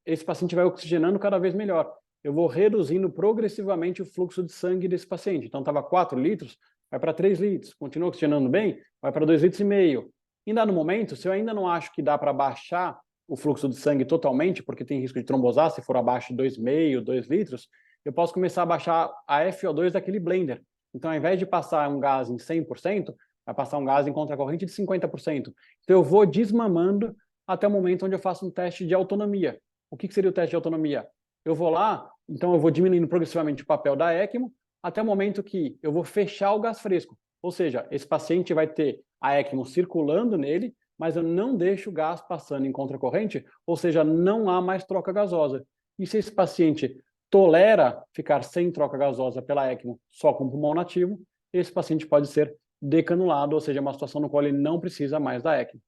esse paciente vai oxigenando cada vez melhor. Eu vou reduzindo progressivamente o fluxo de sangue desse paciente. Então, estava 4 litros, vai para 3 litros. Continua oxigenando bem, vai para 2,5 litros. Em dado momento, se eu ainda não acho que dá para baixar o fluxo de sangue totalmente, porque tem risco de trombosar se for abaixo de 2,5, 2 litros, eu posso começar a baixar a FO2 daquele blender. Então, ao invés de passar um gás em 100%, vai passar um gás em contracorrente de 50%. Então, eu vou desmamando até o momento onde eu faço um teste de autonomia. O que seria o teste de autonomia? Eu vou lá, então eu vou diminuindo progressivamente o papel da ECMO, até o momento que eu vou fechar o gás fresco. Ou seja, esse paciente vai ter a ECMO circulando nele, mas eu não deixo o gás passando em contracorrente, ou seja, não há mais troca gasosa. E se esse paciente tolera ficar sem troca gasosa pela ECMO só com pulmão nativo, esse paciente pode ser decanulado, ou seja, uma situação no qual ele não precisa mais da ECMO.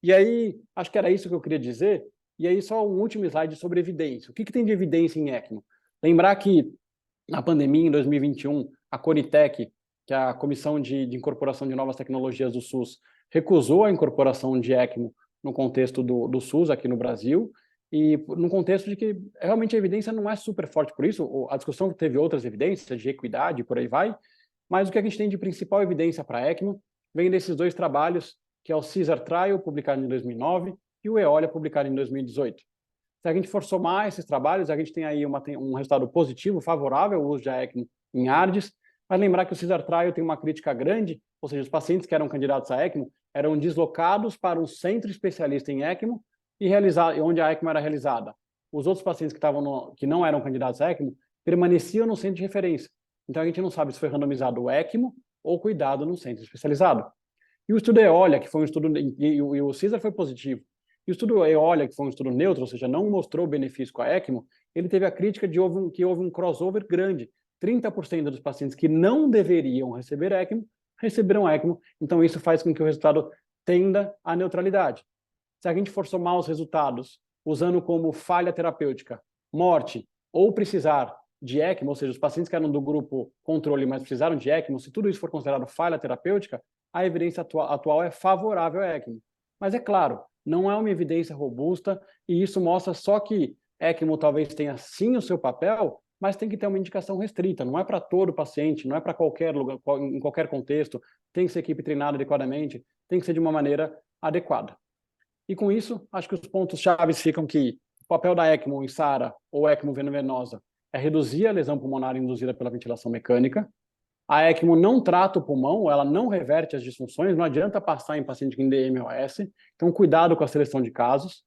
E aí, acho que era isso que eu queria dizer, e aí só um último slide sobre evidência. O que tem de evidência em ECMO? Lembrar que na pandemia, em 2021, a Conitec, que é a Comissão de Incorporação de Novas Tecnologias do SUS, recusou a incorporação de ECMO no contexto do SUS aqui no Brasil, e no contexto de que realmente a evidência não é super forte por isso, a discussão teve outras evidências de equidade e por aí vai, mas o que a gente tem de principal evidência para ECMO vem desses 2 trabalhos, que é o CESAR Trial, publicado em 2009, e o EOLIA, publicado em 2018. Se a gente for somar esses trabalhos, a gente tem aí um resultado positivo, favorável ao uso de ECMO em ARDS, mas lembrar que o CESAR Trial tem uma crítica grande, ou seja, os pacientes que eram candidatos a ECMO eram deslocados para um centro especialista em ECMO e onde a ECMO era realizada. Os outros pacientes que não eram candidatos a ECMO permaneciam no centro de referência. Então a gente não sabe se foi randomizado o ECMO ou cuidado no centro especializado. E o estudo EOLIA, que foi um estudo, e o CESAR foi positivo. E o estudo EOLIA, que foi um estudo neutro, ou seja, não mostrou benefício com a ECMO, ele teve a crítica de que houve um crossover grande. 30% dos pacientes que não deveriam receber ECMO, receberam ECMO, então isso faz com que o resultado tenda à neutralidade. Se a gente for somar os resultados, usando como falha terapêutica, morte ou precisar de ECMO, ou seja, os pacientes que eram do grupo controle, mas precisaram de ECMO, se tudo isso for considerado falha terapêutica, a evidência atual é favorável à ECMO. Mas é claro, não é uma evidência robusta, e isso mostra só que ECMO talvez tenha sim o seu papel, mas tem que ter uma indicação restrita, não é para todo paciente, não é para qualquer lugar, em qualquer contexto, tem que ser equipe treinada adequadamente, tem que ser de uma maneira adequada. E com isso, acho que os pontos chaves ficam que o papel da ECMO em SARA ou ECMO veno-venosa é reduzir a lesão pulmonar induzida pela ventilação mecânica. A ECMO não trata o pulmão, ela não reverte as disfunções, não adianta passar em paciente com DMOS, então cuidado com a seleção de casos.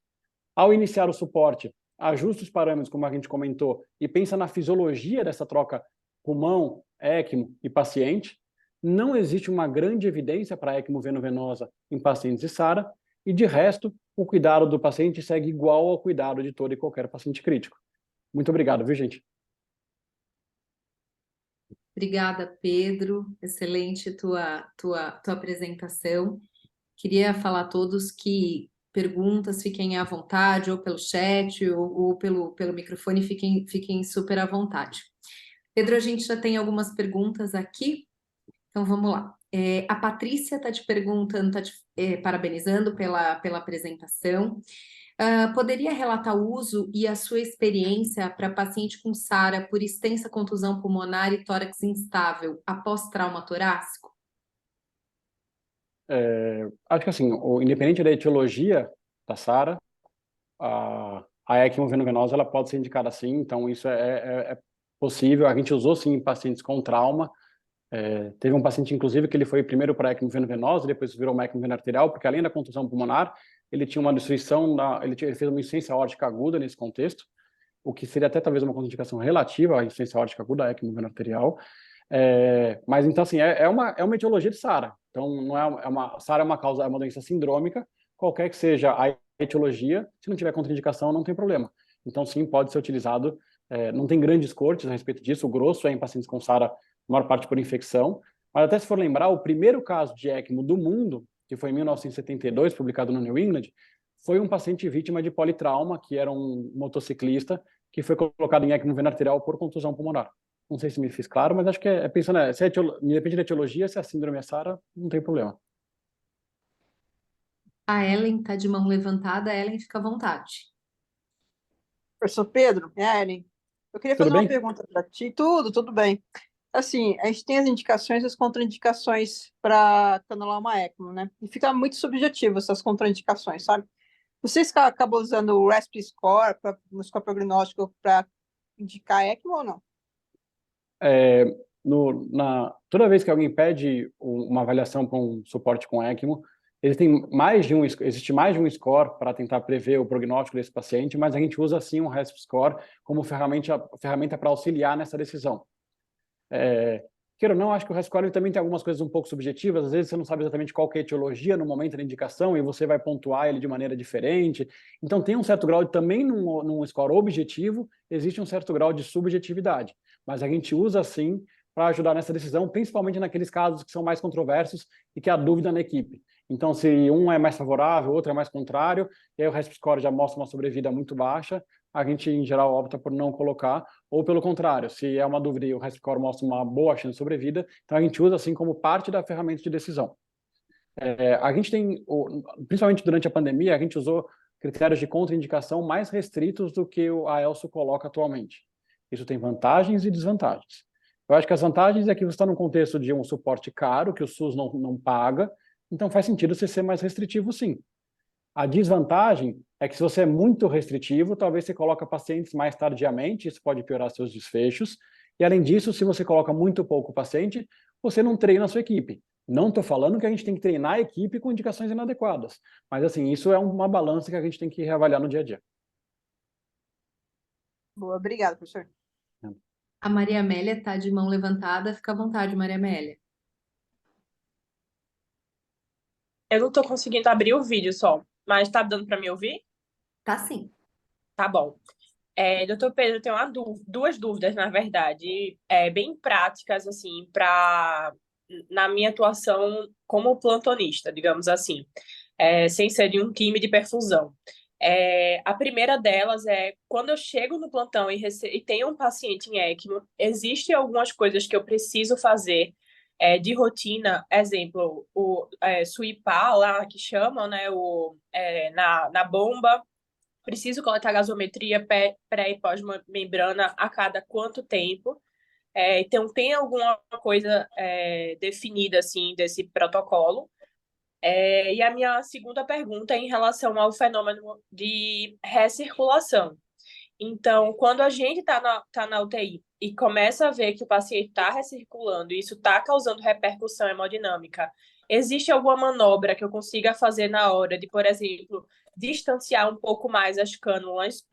Ao iniciar o suporte, ajuste os parâmetros, como a gente comentou, e pensa na fisiologia dessa troca pulmão, ECMO e paciente. Não existe uma grande evidência para ECMO veno-venosa em pacientes de SARA, e de resto, o cuidado do paciente segue igual ao cuidado de todo e qualquer paciente crítico. Muito obrigado, viu, gente? Obrigada, Pedro. Excelente tua apresentação. Queria falar a todos que perguntas fiquem à vontade, ou pelo chat, ou pelo microfone, fiquem super à vontade. Pedro, a gente já tem algumas perguntas aqui, então vamos lá. A Patrícia está te perguntando, está te parabenizando pela apresentação. Poderia relatar o uso e a sua experiência para paciente com SARA por extensa contusão pulmonar e tórax instável após trauma torácico? Acho que assim, independente da etiologia da SARA, a ECMO veno-venosa ela pode ser indicada sim, então isso é possível. A gente usou sim em pacientes com trauma. Teve um paciente, inclusive, que ele foi primeiro para ECMO veno-venosa, depois virou uma ECMO veno-arterial, porque além da contusão pulmonar, ele tinha uma destruição, ele fez uma insuficiência aórtica aguda nesse contexto, o que seria até talvez uma contraindicação relativa à insuficiência aórtica aguda, a ECMO veno-arterial. Mas então, assim, é uma etiologia de SARA. Então, não SARA é uma causa, é uma doença sindrômica, qualquer que seja a etiologia, se não tiver contraindicação, não tem problema. Então, sim, pode ser utilizado. Não tem grandes cortes a respeito disso, o grosso é em pacientes com SARA, a maior parte por infecção. Mas até se for lembrar, o primeiro caso de ECMO do mundo, que foi em 1972, publicado no New England, foi um paciente vítima de politrauma, que era um motociclista, que foi colocado em ECMO veno-arterial por contusão pulmonar. Não sei se me fiz claro, mas acho que pensando, se depende da etiologia, se a síndrome é SARA, não tem problema. A Ellen está de mão levantada. Ellen, fica à vontade. Professor Pedro, Ellen, eu queria Tudo fazer uma bem? pergunta para ti. Tudo bem. Assim, a gente tem as indicações e as contraindicações para canaloma ECMO, né? E fica muito subjetivo essas contraindicações, sabe? Vocês acabam usando o RESP score, o score prognóstico, para indicar ECMO ou não? Toda vez que alguém pede uma avaliação para um suporte com ECMO, existe mais de um score para tentar prever o prognóstico desse paciente, mas a gente usa sim um RESP score como ferramenta para auxiliar nessa decisão. Queira ou não, acho que o RESP score também tem algumas coisas um pouco subjetivas, às vezes você não sabe exatamente qual que é a etiologia no momento da indicação e você vai pontuar ele de maneira diferente. Então tem um certo grau também num score objetivo, existe um certo grau de subjetividade, mas a gente usa sim para ajudar nessa decisão, principalmente naqueles casos que são mais controversos e que há dúvida na equipe. Então, se um é mais favorável, o outro é mais contrário, e aí o RESP score já mostra uma sobrevida muito baixa, a gente, em geral, opta por não colocar, ou pelo contrário, se é uma dúvida e o RESP score mostra uma boa chance de sobrevida, então a gente usa assim como parte da ferramenta de decisão. A gente tem, principalmente durante a pandemia, a gente usou critérios de contraindicação mais restritos do que a ELSO coloca atualmente. Isso tem vantagens e desvantagens. Eu acho que as vantagens é que você está num contexto de um suporte caro, que o SUS não paga, então faz sentido você ser mais restritivo, sim. A desvantagem é que se você é muito restritivo, talvez você coloque pacientes mais tardiamente, isso pode piorar seus desfechos. E além disso, se você coloca muito pouco paciente, você não treina a sua equipe. Não estou falando que a gente tem que treinar a equipe com indicações inadequadas, mas assim, isso é uma balança que a gente tem que reavaliar no dia a dia. Boa, obrigada, professor. A Maria Amélia está de mão levantada. Fica à vontade, Maria Amélia. Eu não estou conseguindo abrir o vídeo só, mas está dando para me ouvir? Tá sim. Tá bom. Doutor Pedro, eu tenho duas dúvidas, na verdade, bem práticas, assim, na minha atuação como plantonista, digamos assim, sem ser de um time de perfusão. A primeira delas é, quando eu chego no plantão e tenho um paciente em ECMO, existem algumas coisas que eu preciso fazer de rotina, exemplo, o suipar, lá que chamam, né, na bomba. Preciso coletar gasometria pré e pós-membrana a cada quanto tempo? Então, tem alguma coisa definida, assim, desse protocolo? E a minha segunda pergunta é em relação ao fenômeno de recirculação. Então, quando a gente tá na UTI e começa a ver que o paciente está recirculando e isso está causando repercussão hemodinâmica, existe alguma manobra que eu consiga fazer na hora de, por exemplo, distanciar um pouco mais as cânulas,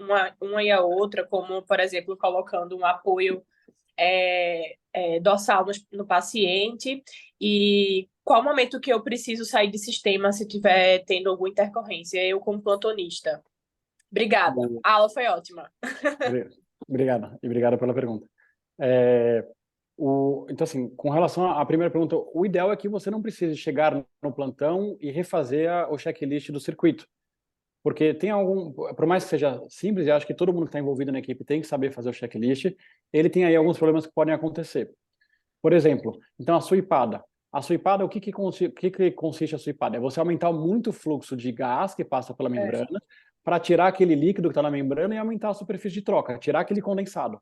uma e a outra, como, por exemplo, colocando um apoio dorsal no paciente? E qual momento que eu preciso sair de sistema se tiver tendo alguma intercorrência, eu como plantonista? Obrigada. Bom, A aula foi ótima. obrigado, e obrigado pela pergunta. Então, assim, com relação à primeira pergunta, o ideal é que você não precise chegar no plantão e refazer o checklist do circuito. Porque tem por mais que seja simples, eu acho que todo mundo que está envolvido na equipe tem que saber fazer o checklist, ele tem aí alguns problemas que podem acontecer. Por exemplo, então a suipada. A suipada, o que consiste a suipada? É você aumentar muito o fluxo de gás que passa pela membrana para tirar aquele líquido que está na membrana e aumentar a superfície de troca, tirar aquele condensado.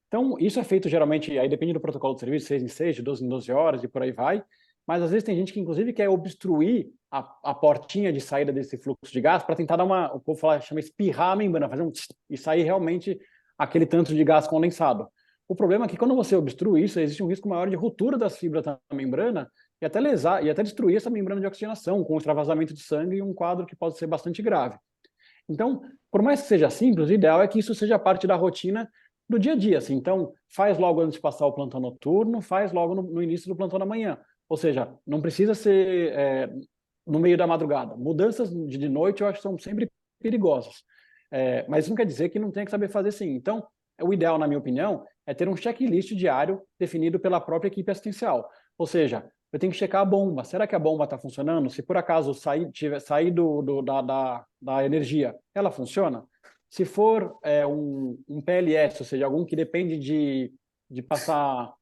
Então, isso é feito geralmente, aí depende do protocolo de serviço, 6 em 6, de 12 em 12 horas e por aí vai, mas às vezes tem gente que inclusive quer obstruir a portinha de saída desse fluxo de gás para tentar dar o povo chama espirrar a membrana, fazer e sair realmente aquele tanto de gás condensado. O problema é que quando você obstrui isso, existe um risco maior de ruptura das fibras da membrana e até lesar, e até destruir essa membrana de oxigenação, com extravasamento de sangue e um quadro que pode ser bastante grave. Então, por mais que seja simples, o ideal é que isso seja parte da rotina do dia a dia. Assim. Então, faz logo antes de passar o plantão noturno, faz logo no início do plantão da manhã. Ou seja, não precisa ser no meio da madrugada. Mudanças de noite eu acho que são sempre perigosas. Mas isso não quer dizer que não tenha que saber fazer sim. Então, o ideal, na minha opinião, é ter um checklist diário definido pela própria equipe assistencial. Ou seja, eu tenho que checar a bomba. Será que a bomba está funcionando? Se por acaso sair da energia, ela funciona? Se for um PLS, ou seja, algum que depende de passar,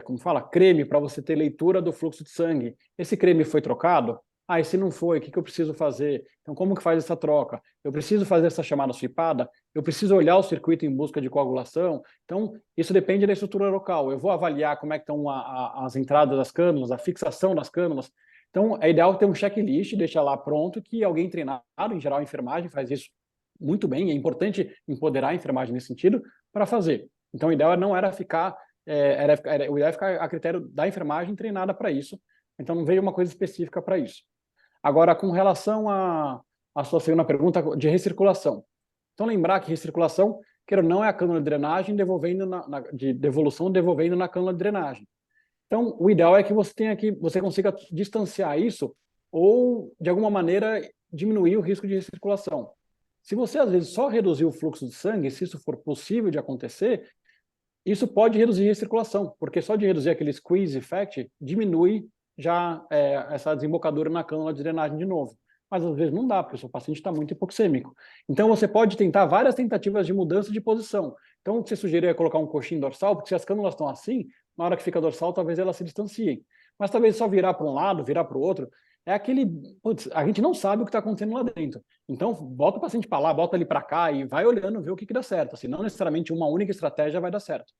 como fala, creme para você ter leitura do fluxo de sangue, esse creme foi trocado? E se não foi, o que eu preciso fazer? Então, como que faz essa troca? Eu preciso fazer essa chamada swipada? Eu preciso olhar o circuito em busca de coagulação? Então, isso depende da estrutura local. Eu vou avaliar como é que estão as entradas das cânulas, a fixação das cânulas. Então, é ideal ter um checklist, deixar lá pronto, que alguém treinado, em geral a enfermagem faz isso muito bem, é importante empoderar a enfermagem nesse sentido para fazer. Então, o ideal não era ficar, o ideal é ficar a critério da enfermagem treinada para isso, então não veio uma coisa específica para isso. Agora, com relação à sua segunda pergunta de recirculação. Então, lembrar que recirculação, queira ou não, é a cânula de drenagem de devolução devolvendo na cânula de drenagem. Então, o ideal é que você consiga distanciar isso ou, de alguma maneira, diminuir o risco de recirculação. Se você, às vezes, só reduzir o fluxo de sangue, se isso for possível de acontecer, isso pode reduzir a recirculação, porque só de reduzir aquele squeeze effect, diminui já essa desembocadura na cânula de drenagem de novo. Mas às vezes não dá, porque o seu paciente está muito hipoxêmico. Então você pode tentar várias tentativas de mudança de posição. Então o que você sugeriu é colocar um coxim dorsal, porque se as cânulas estão assim, na hora que fica dorsal, talvez elas se distanciem. Mas talvez só virar para um lado, virar para o outro, a gente não sabe o que está acontecendo lá dentro. Então bota o paciente para lá, bota ele para cá e vai olhando, vê o que dá certo. Assim, não necessariamente uma única estratégia vai dar certo.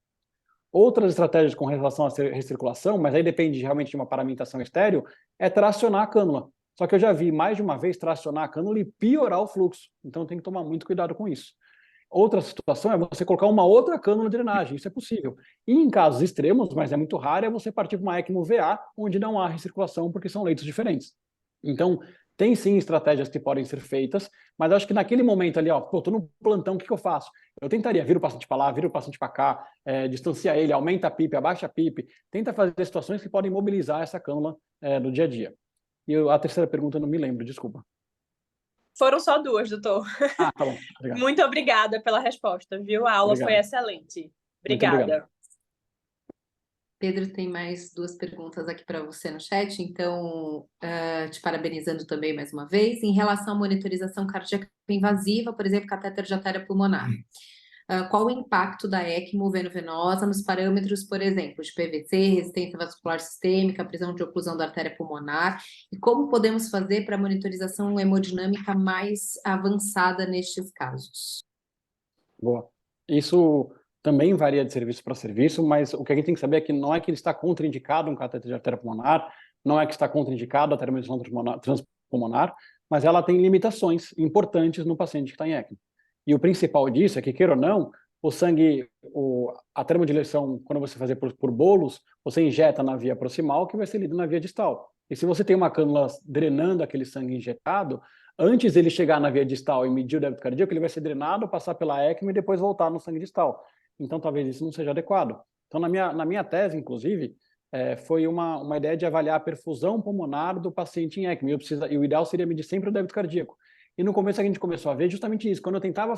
Outras estratégias com relação à recirculação, mas aí depende realmente de uma paramentação estéreo, é tracionar a cânula. Só que eu já vi mais de uma vez tracionar a cânula e piorar o fluxo. Então tem que tomar muito cuidado com isso. Outra situação é você colocar uma outra cânula de drenagem, isso é possível. E em casos extremos, mas é muito raro, é você partir para uma ECMO VA, onde não há recirculação, porque são leitos diferentes. Então, tem sim estratégias que podem ser feitas, mas acho que naquele momento ali, tô no plantão, o que eu faço? Eu tentaria vir o paciente para lá, vir o paciente para cá, distanciar ele, aumenta a PIP, abaixa a PIP, tenta fazer situações que podem mobilizar essa cânula no dia a dia. E a terceira pergunta eu não me lembro, desculpa. Foram só duas, doutor. Tá bom. Obrigado. Muito obrigada pela resposta, viu? A aula foi excelente. Obrigada. Pedro, tem mais duas perguntas aqui para você no chat, então, te parabenizando também mais uma vez. Em relação à monitorização cardíaca invasiva, por exemplo, catéter de artéria pulmonar, qual o impacto da ECMO veno-venosa nos parâmetros, por exemplo, de PVC, resistência vascular sistêmica, prisão de oclusão da artéria pulmonar, e como podemos fazer para a monitorização hemodinâmica mais avançada nestes casos? Boa. Isso também varia de serviço para serviço, mas o que a gente tem que saber é que não é que ele está contraindicado um catéter de artéria pulmonar, não é que está contraindicada a termodilação transpulmonar, mas ela tem limitações importantes no paciente que está em ECMO. E o principal disso é que, queira ou não, o sangue, a termodilação, quando você fazer por bolos, você injeta na via proximal, que vai ser lida na via distal. E se você tem uma cânula drenando aquele sangue injetado, antes dele chegar na via distal e medir o débito cardíaco, ele vai ser drenado, passar pela ECMO e depois voltar no sangue distal. Então, talvez isso não seja adequado. Então, na minha tese, inclusive, foi uma ideia de avaliar a perfusão pulmonar do paciente em ECMO. E o ideal seria medir sempre o débito cardíaco. E no começo a gente começou a ver justamente isso. Quando eu tentava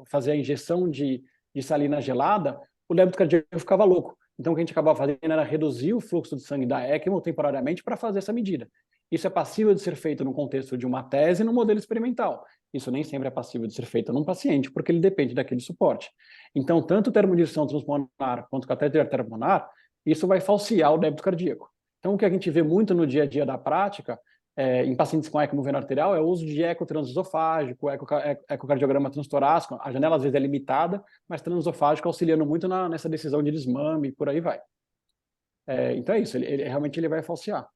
fazer a injeção de salina gelada, o débito cardíaco ficava louco. Então, o que a gente acabava fazendo era reduzir o fluxo de sangue da ECMO temporariamente para fazer essa medida. Isso é passível de ser feito no contexto de uma tese no modelo experimental. Isso nem sempre é passível de ser feito num paciente, porque ele depende daquele suporte. Então, tanto termodilação transpulmonar quanto catéter arteriopulmonar, isso vai falsear o débito cardíaco. Então, o que a gente vê muito no dia a dia da prática, em pacientes com ECMO veno arterial, é o uso de eco transesofágico, ecocardiograma transtorácico. A janela, às vezes, é limitada, mas transesofágico auxiliando muito nessa decisão de desmame e por aí vai. Então é isso, realmente ele vai falsear.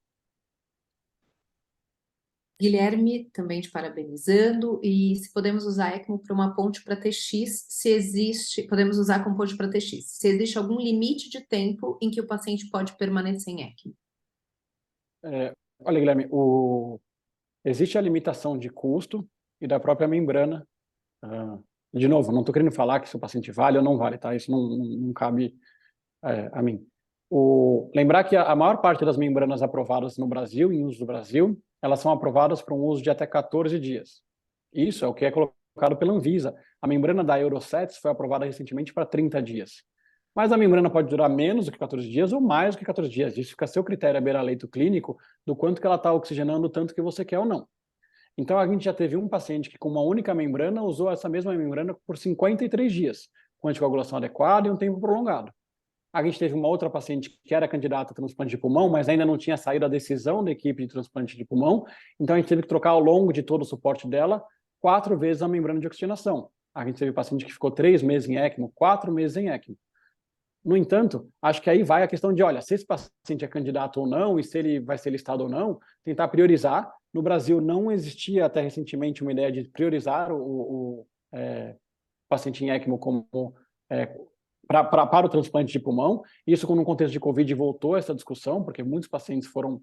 Guilherme, também te parabenizando, e se podemos usar ECMO para uma ponte para TX, se existe, podemos usar como ponte para TX, se existe algum limite de tempo em que o paciente pode permanecer em ECMO? Olha, Guilherme, existe a limitação de custo e da própria membrana. De novo, não estou querendo falar que se o paciente vale ou não vale, tá? Isso não cabe a mim. Lembrar que a maior parte das membranas aprovadas no Brasil, em uso do Brasil, elas são aprovadas para um uso de até 14 dias. Isso é o que é colocado pela Anvisa. A membrana da Eurosets foi aprovada recentemente para 30 dias. Mas a membrana pode durar menos do que 14 dias ou mais do que 14 dias. Isso fica a seu critério a beira-leito clínico do quanto que ela está oxigenando tanto que você quer ou não. Então, a gente já teve um paciente que com uma única membrana usou essa mesma membrana por 53 dias, com anticoagulação adequada e um tempo prolongado. A gente teve uma outra paciente que era candidata a transplante de pulmão, mas ainda não tinha saído a decisão da equipe de transplante de pulmão, então a gente teve que trocar ao longo de todo o suporte dela 4 vezes a membrana de oxigenação. A gente teve paciente que ficou 3 meses em ECMO, 4 meses em ECMO. No entanto, acho que aí vai a questão de, olha, se esse paciente é candidato ou não, e se ele vai ser listado ou não, tentar priorizar. No Brasil não existia até recentemente uma ideia de priorizar o paciente em ECMO como para o transplante de pulmão. Isso, no contexto de Covid, voltou essa discussão, porque muitos pacientes foram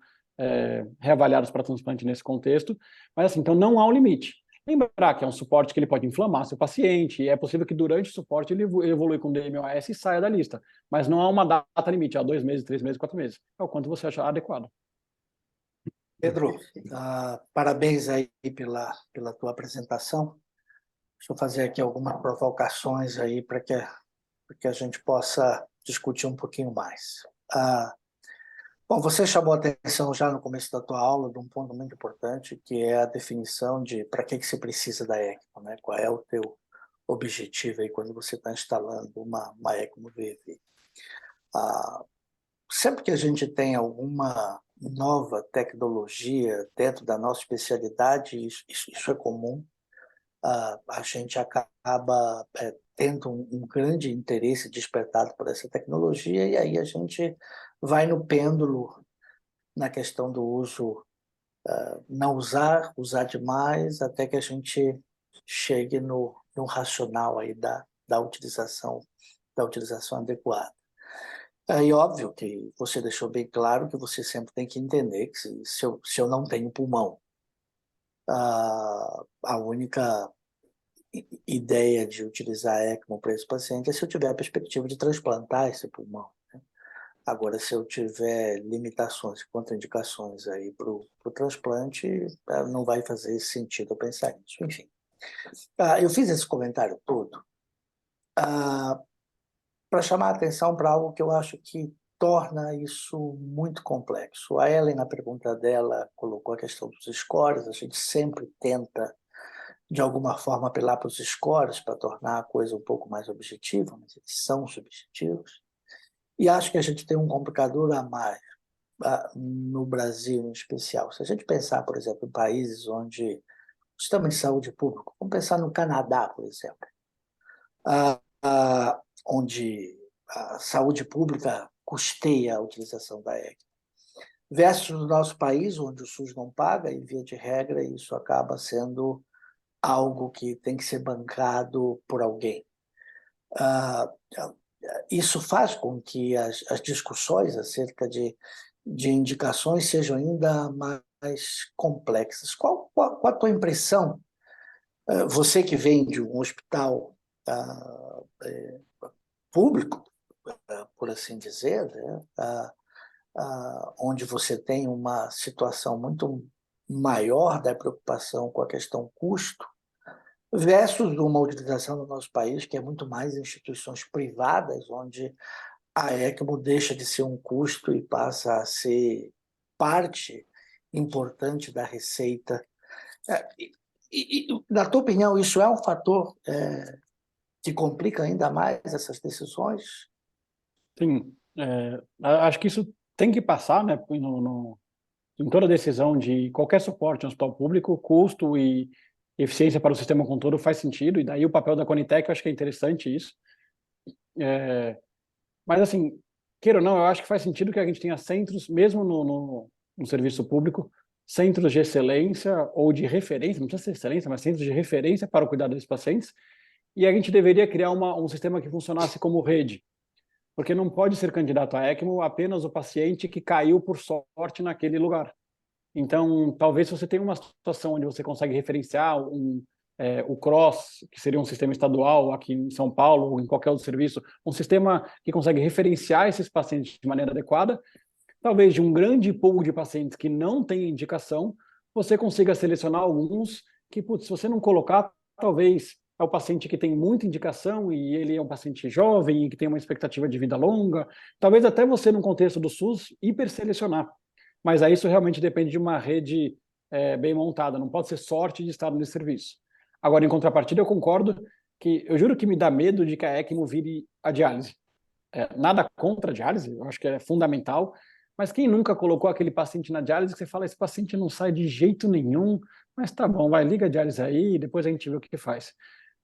reavaliados para transplante nesse contexto. Mas, assim, então não há um limite. Lembrar que é um suporte que ele pode inflamar seu paciente, e é possível que durante o suporte ele evolui com DMOS e saia da lista. Mas não há uma data limite, há 2 meses, 3 meses, 4 meses. É o quanto você achar adequado. Pedro, parabéns aí pela tua apresentação. Deixa eu fazer aqui algumas provocações aí para que a gente possa discutir um pouquinho mais. Bom, você chamou a atenção já no começo da tua aula de um ponto muito importante, que é a definição de para que se precisa da ECMO, né? Qual é o teu objetivo aí quando você está instalando uma ECMO VV. Sempre que a gente tem alguma nova tecnologia dentro da nossa especialidade, isso é comum, a gente acaba tendo um grande interesse despertado por essa tecnologia, e aí a gente vai no pêndulo na questão do uso, não usar demais, até que a gente chegue no racional aí da utilização adequada. É óbvio que você deixou bem claro que você sempre tem que entender que se eu não tenho pulmão, a única ideia de utilizar ECMO para esse paciente é se eu tiver a perspectiva de transplantar esse pulmão, né? Agora, se eu tiver limitações, contraindicações aí para o transplante, não vai fazer sentido eu pensar nisso. Enfim, eu fiz esse comentário todo para chamar a atenção para algo que eu acho que torna isso muito complexo. A Ellen, na pergunta dela, colocou a questão dos scores. A gente sempre tenta, de alguma forma, apelar para os scores para tornar a coisa um pouco mais objetiva, mas eles são subjetivos. E acho que a gente tem um complicador a mais no Brasil, em especial. Se a gente pensar, por exemplo, em países onde o sistema de saúde público, vamos pensar no Canadá, por exemplo, onde a saúde pública custeia a utilização da ECMO. versus no nosso país, onde o SUS não paga, e via de regra isso acaba sendo algo que tem que ser bancado por alguém. Ah, isso faz com que as discussões acerca de indicações sejam ainda mais complexas. Qual a tua impressão? Você que vem de um hospital público, por assim dizer, né? Onde você tem uma situação muito maior da preocupação com a questão custo, versus uma utilização no nosso país que é muito mais instituições privadas, onde a ECMO deixa de ser um custo e passa a ser parte importante da receita. Na tua opinião, isso é um fator que complica ainda mais essas decisões? Sim, acho que isso tem que passar, né, em toda decisão de qualquer suporte no hospital público, custo e eficiência para o sistema como um todo faz sentido, e daí o papel da Conitec, eu acho que é interessante isso. Mas, assim, queira ou não, eu acho que faz sentido que a gente tenha centros, mesmo no serviço público, centros de excelência ou de referência, não precisa ser excelência, mas centros de referência para o cuidado desses pacientes, e a gente deveria criar um sistema que funcionasse como rede, porque não pode ser candidato a ECMO apenas o paciente que caiu por sorte naquele lugar. Então, talvez se você tem uma situação onde você consegue referenciar o CROSS, que seria um sistema estadual aqui em São Paulo ou em qualquer outro serviço, um sistema que consegue referenciar esses pacientes de maneira adequada, talvez de um grande pool de pacientes que não têm indicação, você consiga selecionar alguns que, putz, se você não colocar, talvez é o paciente que tem muita indicação e ele é um paciente jovem e que tem uma expectativa de vida longa, talvez até você, no contexto do SUS, hiperselecionar. Mas aí isso realmente depende de uma rede bem montada, não pode ser sorte de estar nesse serviço. Agora, em contrapartida, eu concordo que, eu juro que me dá medo de que a ECMO vire a diálise. Nada contra a diálise, eu acho que é fundamental, mas quem nunca colocou aquele paciente na diálise que você fala, esse paciente não sai de jeito nenhum, mas tá bom, vai, liga a diálise aí, depois a gente vê o que faz.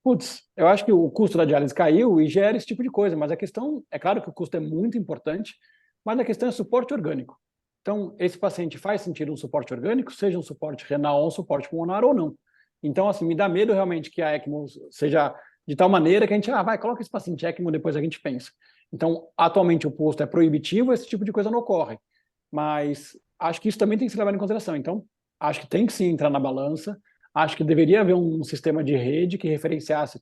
Putz, eu acho que o custo da diálise caiu e gera esse tipo de coisa, mas a questão, é claro que o custo é muito importante, mas a questão é suporte orgânico. Então, esse paciente faz sentido um suporte orgânico, seja um suporte renal ou um suporte pulmonar ou não. Então, assim, me dá medo realmente que a ECMO seja de tal maneira que a gente, vai, coloca esse paciente ECMO, depois a gente pensa. Então, atualmente o custo é proibitivo, esse tipo de coisa não ocorre. Mas acho que isso também tem que ser levado em consideração. Então, acho que tem que sim entrar na balança, acho que deveria haver um sistema de rede que referenciasse,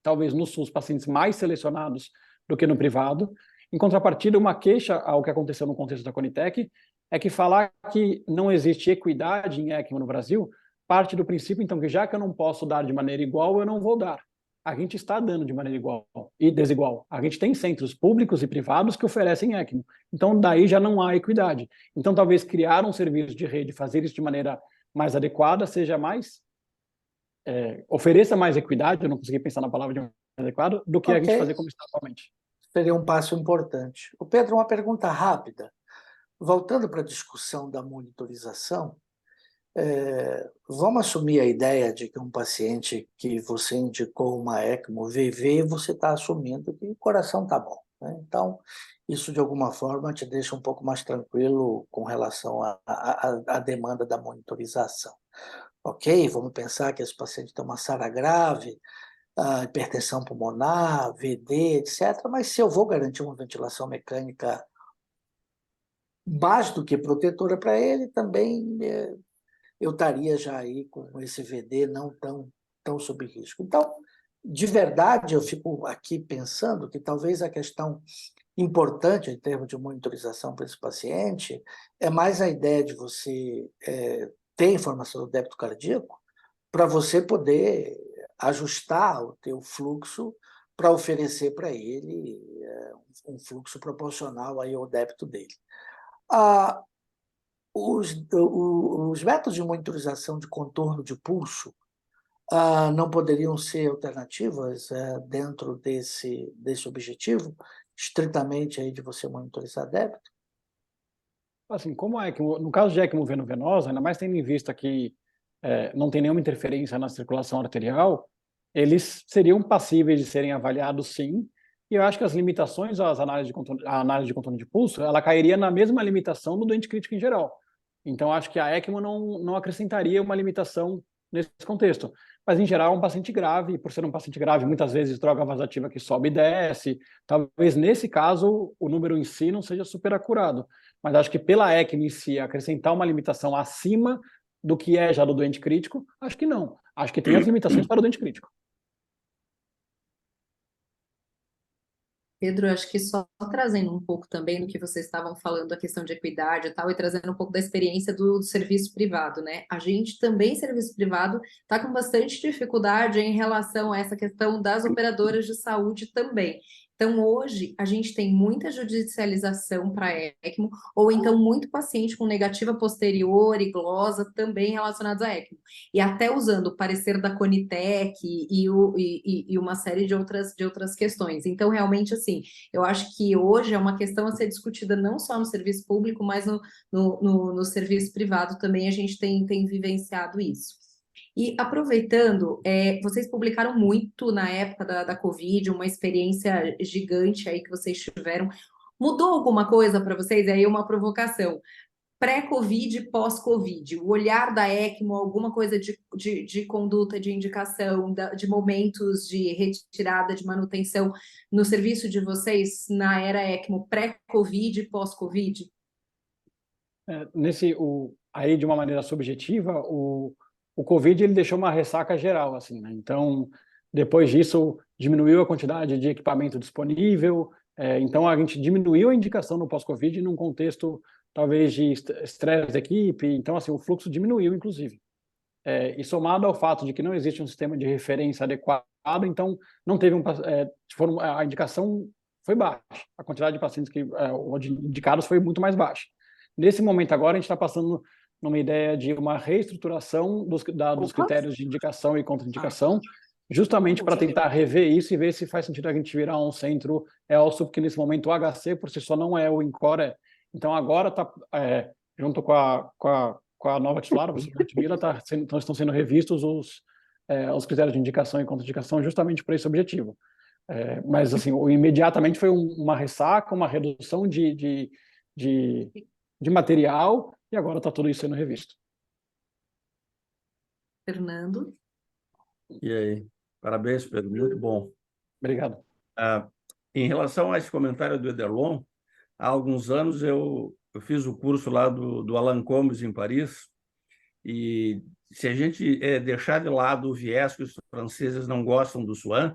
talvez no SUS, pacientes mais selecionados do que no privado. Em contrapartida, uma queixa ao que aconteceu no contexto da Conitec é que falar que não existe equidade em ECMO no Brasil parte do princípio, então, que já que eu não posso dar de maneira igual, eu não vou dar. A gente está dando de maneira igual e desigual. A gente tem centros públicos e privados que oferecem ECMO. Então, daí já não há equidade. Então, talvez criar um serviço de rede, fazer isso de maneira mais adequada, seja mais... ofereça mais equidade, eu não consegui pensar na palavra de mais adequado, do que a gente fazer como está atualmente. Seria um passo importante. O Pedro, uma pergunta rápida. Voltando para a discussão da monitorização, vamos assumir a ideia de que um paciente que você indicou uma ECMO VV, você está assumindo que o coração está bom, né? Então, isso de alguma forma te deixa um pouco mais tranquilo com relação à demanda da monitorização. Ok, vamos pensar que esse paciente tem uma SARA grave, hipertensão pulmonar, VD, etc. Mas se eu vou garantir uma ventilação mecânica mais do que protetora para ele, também eu estaria já aí com esse VD não tão sob risco. Então, de verdade, eu fico aqui pensando que talvez a questão importante em termos de monitorização para esse paciente é mais a ideia de você ter informação do débito cardíaco para você poder ajustar o teu fluxo para oferecer para ele um fluxo proporcional aí ao débito dele. Os métodos de monitorização de contorno de pulso não poderiam ser alternativas dentro desse objetivo, estritamente aí de você monitorizar débito? Assim, como a ECMO, no caso de ECMO veno-venosa, ainda mais tendo em vista que não tem nenhuma interferência na circulação arterial, eles seriam passíveis de serem avaliados sim, e eu acho que as limitações às análises a análise de contorno de pulso, ela cairia na mesma limitação do doente crítico em geral. Então, acho que a ECMO não acrescentaria uma limitação nesse contexto. Mas, em geral, é um paciente grave, e por ser um paciente grave, muitas vezes droga vasoativa que sobe e desce. Talvez, nesse caso, o número em si não seja super acurado. Mas acho que pela ECMO em si, acrescentar uma limitação acima do que é já do doente crítico, acho que não. Acho que tem as limitações para o doente crítico. Pedro, eu acho que só trazendo um pouco também do que vocês estavam falando, a questão de equidade e tal, e trazendo um pouco da experiência do serviço privado, né? A gente também, serviço privado, está com bastante dificuldade em relação a essa questão das operadoras de saúde também. Então, hoje, a gente tem muita judicialização para ECMO, ou então muito paciente com negativa posterior e glosa também relacionados a ECMO. E até usando o parecer da Conitec e uma série de outras questões. Então, realmente, assim, eu acho que hoje é uma questão a ser discutida não só no serviço público, mas no serviço privado também a gente tem vivenciado isso. E aproveitando, vocês publicaram muito na época da Covid, uma experiência gigante aí que vocês tiveram. Mudou alguma coisa para vocês? Aí uma provocação. Pré-Covid e pós-Covid, o olhar da ECMO, alguma coisa de conduta, de indicação, de momentos de retirada, de manutenção no serviço de vocês na era ECMO, pré-Covid e pós-Covid? Aí, de uma maneira subjetiva, o Covid ele deixou uma ressaca geral, assim, né? Então, depois disso, diminuiu a quantidade de equipamento disponível, então a gente diminuiu a indicação no pós-Covid num contexto, talvez, de estresse da equipe, então, assim, o fluxo diminuiu, inclusive. E somado ao fato de que não existe um sistema de referência adequado, então, não teve a indicação foi baixa, a quantidade de pacientes indicados foi muito mais baixa. Nesse momento agora, a gente está passando numa ideia de uma reestruturação dos critérios de indicação e contraindicação, justamente para tentar rever isso e ver se faz sentido a gente virar um centro ELSO, porque nesse momento o HC por si só não é, o INCORE. Então agora está, junto com a nova titular, a professora Ludmila, estão sendo revistos os critérios de indicação e contraindicação justamente para esse objetivo. Mas assim, imediatamente foi uma ressaca, uma redução de material, e agora está tudo isso sendo revisto. Fernando? E aí? Parabéns, Pedro, muito bom. Obrigado. Em relação a esse comentário do Ederlon, há alguns anos eu fiz o curso lá do Alan Combes em Paris, e se a gente deixar de lado o viés que os franceses não gostam do Swan,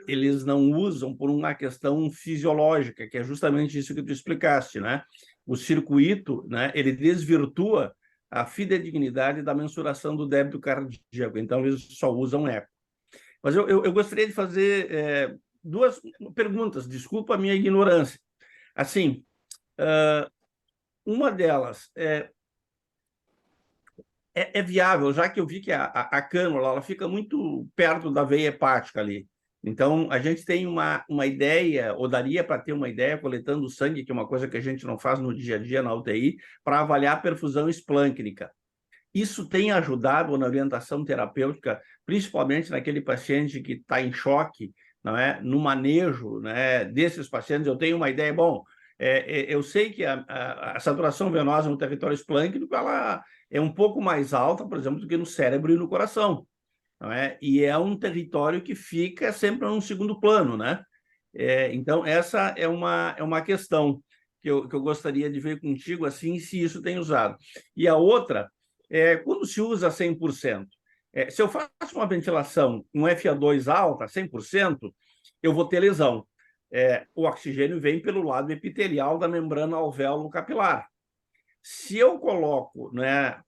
eles não usam por uma questão fisiológica, que é justamente isso que tu explicaste, né? O circuito, né, ele desvirtua a fidedignidade da mensuração do débito cardíaco, então eles só usam eco. Mas eu gostaria de fazer duas perguntas, desculpa a minha ignorância. Assim, uma delas é viável, já que eu vi que a cânula ela fica muito perto da veia hepática ali. Então, a gente tem uma ideia, ou daria para ter uma ideia, coletando sangue, que é uma coisa que a gente não faz no dia a dia na UTI, para avaliar a perfusão esplâncnica. Isso tem ajudado na orientação terapêutica, principalmente naquele paciente que está em choque, não é? No manejo, né, desses pacientes. Eu tenho uma ideia, eu sei que a saturação venosa no território esplâncnico ela é um pouco mais alta, por exemplo, do que no cérebro e no coração. Não é? E é um território que fica sempre num segundo plano, né? Então, essa é uma questão que eu gostaria de ver contigo, assim, se isso tem usado. E a outra quando se usa 100%. Se eu faço uma ventilação com FA2 alta, 100%, eu vou ter lesão. O oxigênio vem pelo lado epitelial da membrana alvéolo capilar. Se eu coloco, né,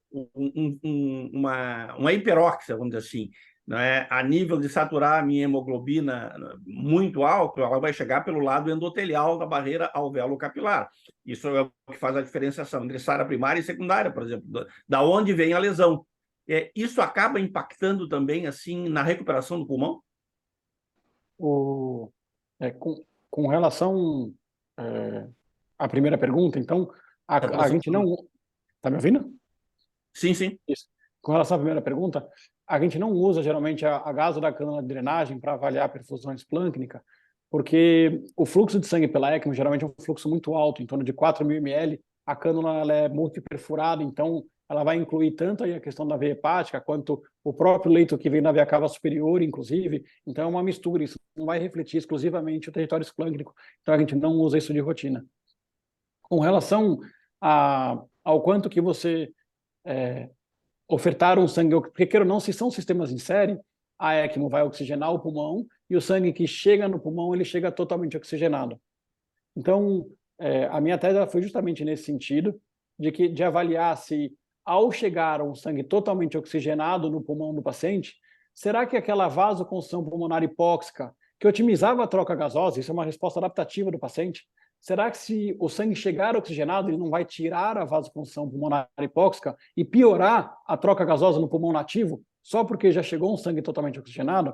uma hiperóxia, vamos dizer assim, né, a nível de saturar a minha hemoglobina muito alto, ela vai chegar pelo lado endotelial da barreira alvéolo-capilar. Isso é o que faz a diferenciação entre SARA primária e secundária, por exemplo, da onde vem a lesão. Isso acaba impactando também assim na recuperação do pulmão? Com relação à primeira pergunta, então, a gente não... Está me ouvindo? Sim, sim. Isso. Com relação à primeira pergunta, a gente não usa geralmente a gaso da cânula de drenagem para avaliar a perfusão esplâncnica, porque o fluxo de sangue pela ECMO geralmente é um fluxo muito alto, em torno de 4.000 ml. A cânula ela é multiperfurada, então ela vai incluir tanto aí a questão da veia hepática, quanto o próprio leito que vem da veia cava superior, inclusive. Então é uma mistura, isso não vai refletir exclusivamente o território esclêncnico, então a gente não usa isso de rotina. Com relação ao quanto que você ofertar um sangue, porque queira ou não, se são sistemas em série, a ECMO vai oxigenar o pulmão e o sangue que chega no pulmão, ele chega totalmente oxigenado. Então, a minha tese foi justamente nesse sentido, de avaliar se, ao chegar um sangue totalmente oxigenado no pulmão do paciente, será que aquela vasoconstrição pulmonar hipóxica, que otimizava a troca gasosa, isso é uma resposta adaptativa do paciente, será que se o sangue chegar oxigenado, ele não vai tirar a vasoconstrição pulmonar hipóxica e piorar a troca gasosa no pulmão nativo, só porque já chegou um sangue totalmente oxigenado?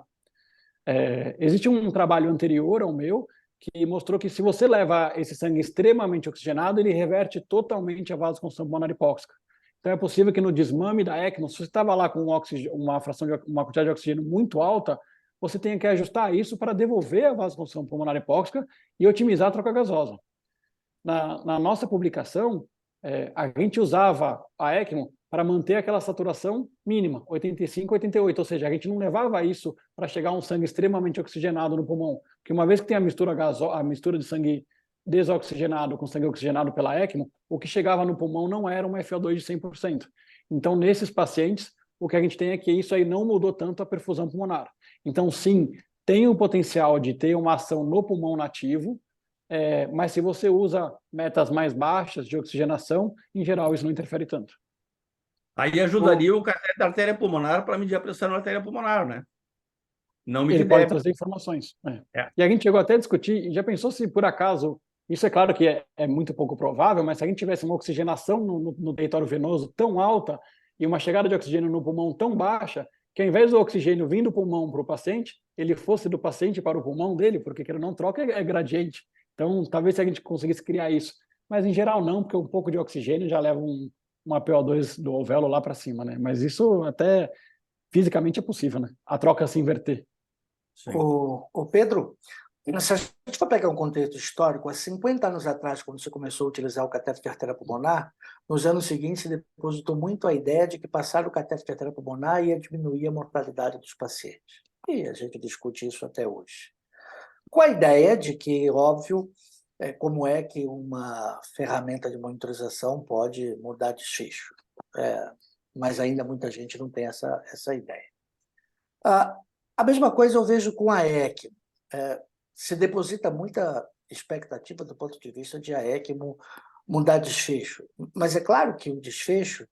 Existe um trabalho anterior ao meu que mostrou que se você leva esse sangue extremamente oxigenado, ele reverte totalmente a vasoconstrição pulmonar hipóxica. Então é possível que no desmame da ECMO, se você estava lá com uma quantidade de oxigênio muito alta, você tenha que ajustar isso para devolver a vasoconstrição pulmonar hipóxica e otimizar a troca gasosa. Na nossa publicação, a gente usava a ECMO para manter aquela saturação mínima, 85, 88, ou seja, a gente não levava isso para chegar a um sangue extremamente oxigenado no pulmão, porque uma vez que tem a mistura de sangue desoxigenado com sangue oxigenado pela ECMO, o que chegava no pulmão não era uma FO2 de 100%. Então, nesses pacientes, o que a gente tem é que isso aí não mudou tanto a perfusão pulmonar. Então, sim, tem o potencial de ter uma ação no pulmão nativo, mas se você usa metas mais baixas de oxigenação, em geral isso não interfere tanto. Aí ajudaria o cateter da artéria pulmonar para medir a pressão na artéria pulmonar, né? Não medir Ele pode débito. trazer informações. É. E a gente chegou até a discutir, já pensou se por acaso, isso é claro que é muito pouco provável, mas se a gente tivesse uma oxigenação no território venoso tão alta e uma chegada de oxigênio no pulmão tão baixa, que ao invés do oxigênio vindo do pulmão para o paciente, ele fosse do paciente para o pulmão dele, porque que ele não troca é gradiente. Então, talvez se a gente conseguisse criar isso. Mas, em geral, não, porque um pouco de oxigênio já leva uma PO2 do alvéolo lá para cima, né? Mas isso até fisicamente é possível, né? A troca se inverter. O Pedro, se a gente for pegar um contexto histórico, há 50 anos atrás, quando você começou a utilizar o catéter de artéria pulmonar, nos anos seguintes se depositou muito a ideia de que passar o catéter de artéria pulmonar ia diminuir a mortalidade dos pacientes. E a gente discute isso até hoje. Com a ideia de que, óbvio, como é que uma ferramenta de monitorização pode mudar desfecho. Mas ainda muita gente não tem essa ideia. A mesma coisa eu vejo com a ECMO. Se deposita muita expectativa do ponto de vista de a ECMO mudar desfecho. Mas é claro que o desfecho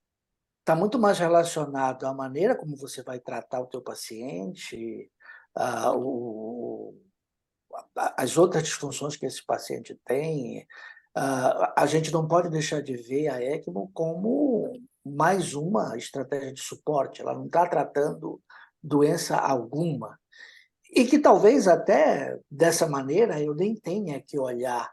está muito mais relacionado à maneira como você vai tratar o teu paciente, as outras disfunções que esse paciente tem. A gente não pode deixar de ver a ECMO como mais uma estratégia de suporte. Ela não está tratando doença alguma. E que talvez até dessa maneira eu nem tenha que olhar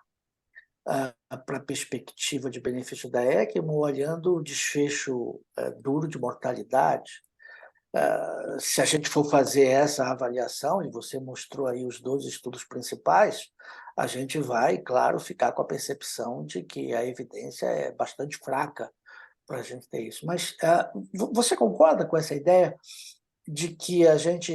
para a perspectiva de benefício da ECMO olhando o desfecho duro de mortalidade. Se a gente for fazer essa avaliação, e você mostrou aí os 12 estudos principais, a gente vai, claro, ficar com a percepção de que a evidência é bastante fraca para a gente ter isso. Mas você concorda com essa ideia de que a gente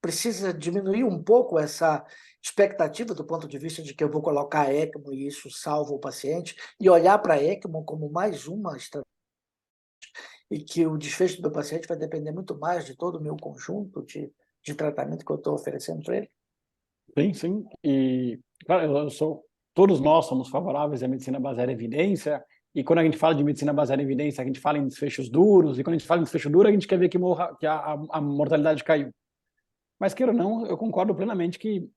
precisa diminuir um pouco essa expectativa do ponto de vista de que eu vou colocar a ECMO e isso salva o paciente, e olhar para a ECMO como mais uma estratégia, e que o desfecho do meu paciente vai depender muito mais de todo o meu conjunto de tratamento que eu estou oferecendo para ele? Sim, sim. E, claro, todos nós somos favoráveis à medicina baseada em evidência, e quando a gente fala de medicina baseada em evidência, a gente fala em desfechos duros, e quando a gente fala em desfecho duro, a gente quer ver que a mortalidade caiu. Mas, queira ou não, eu concordo plenamente que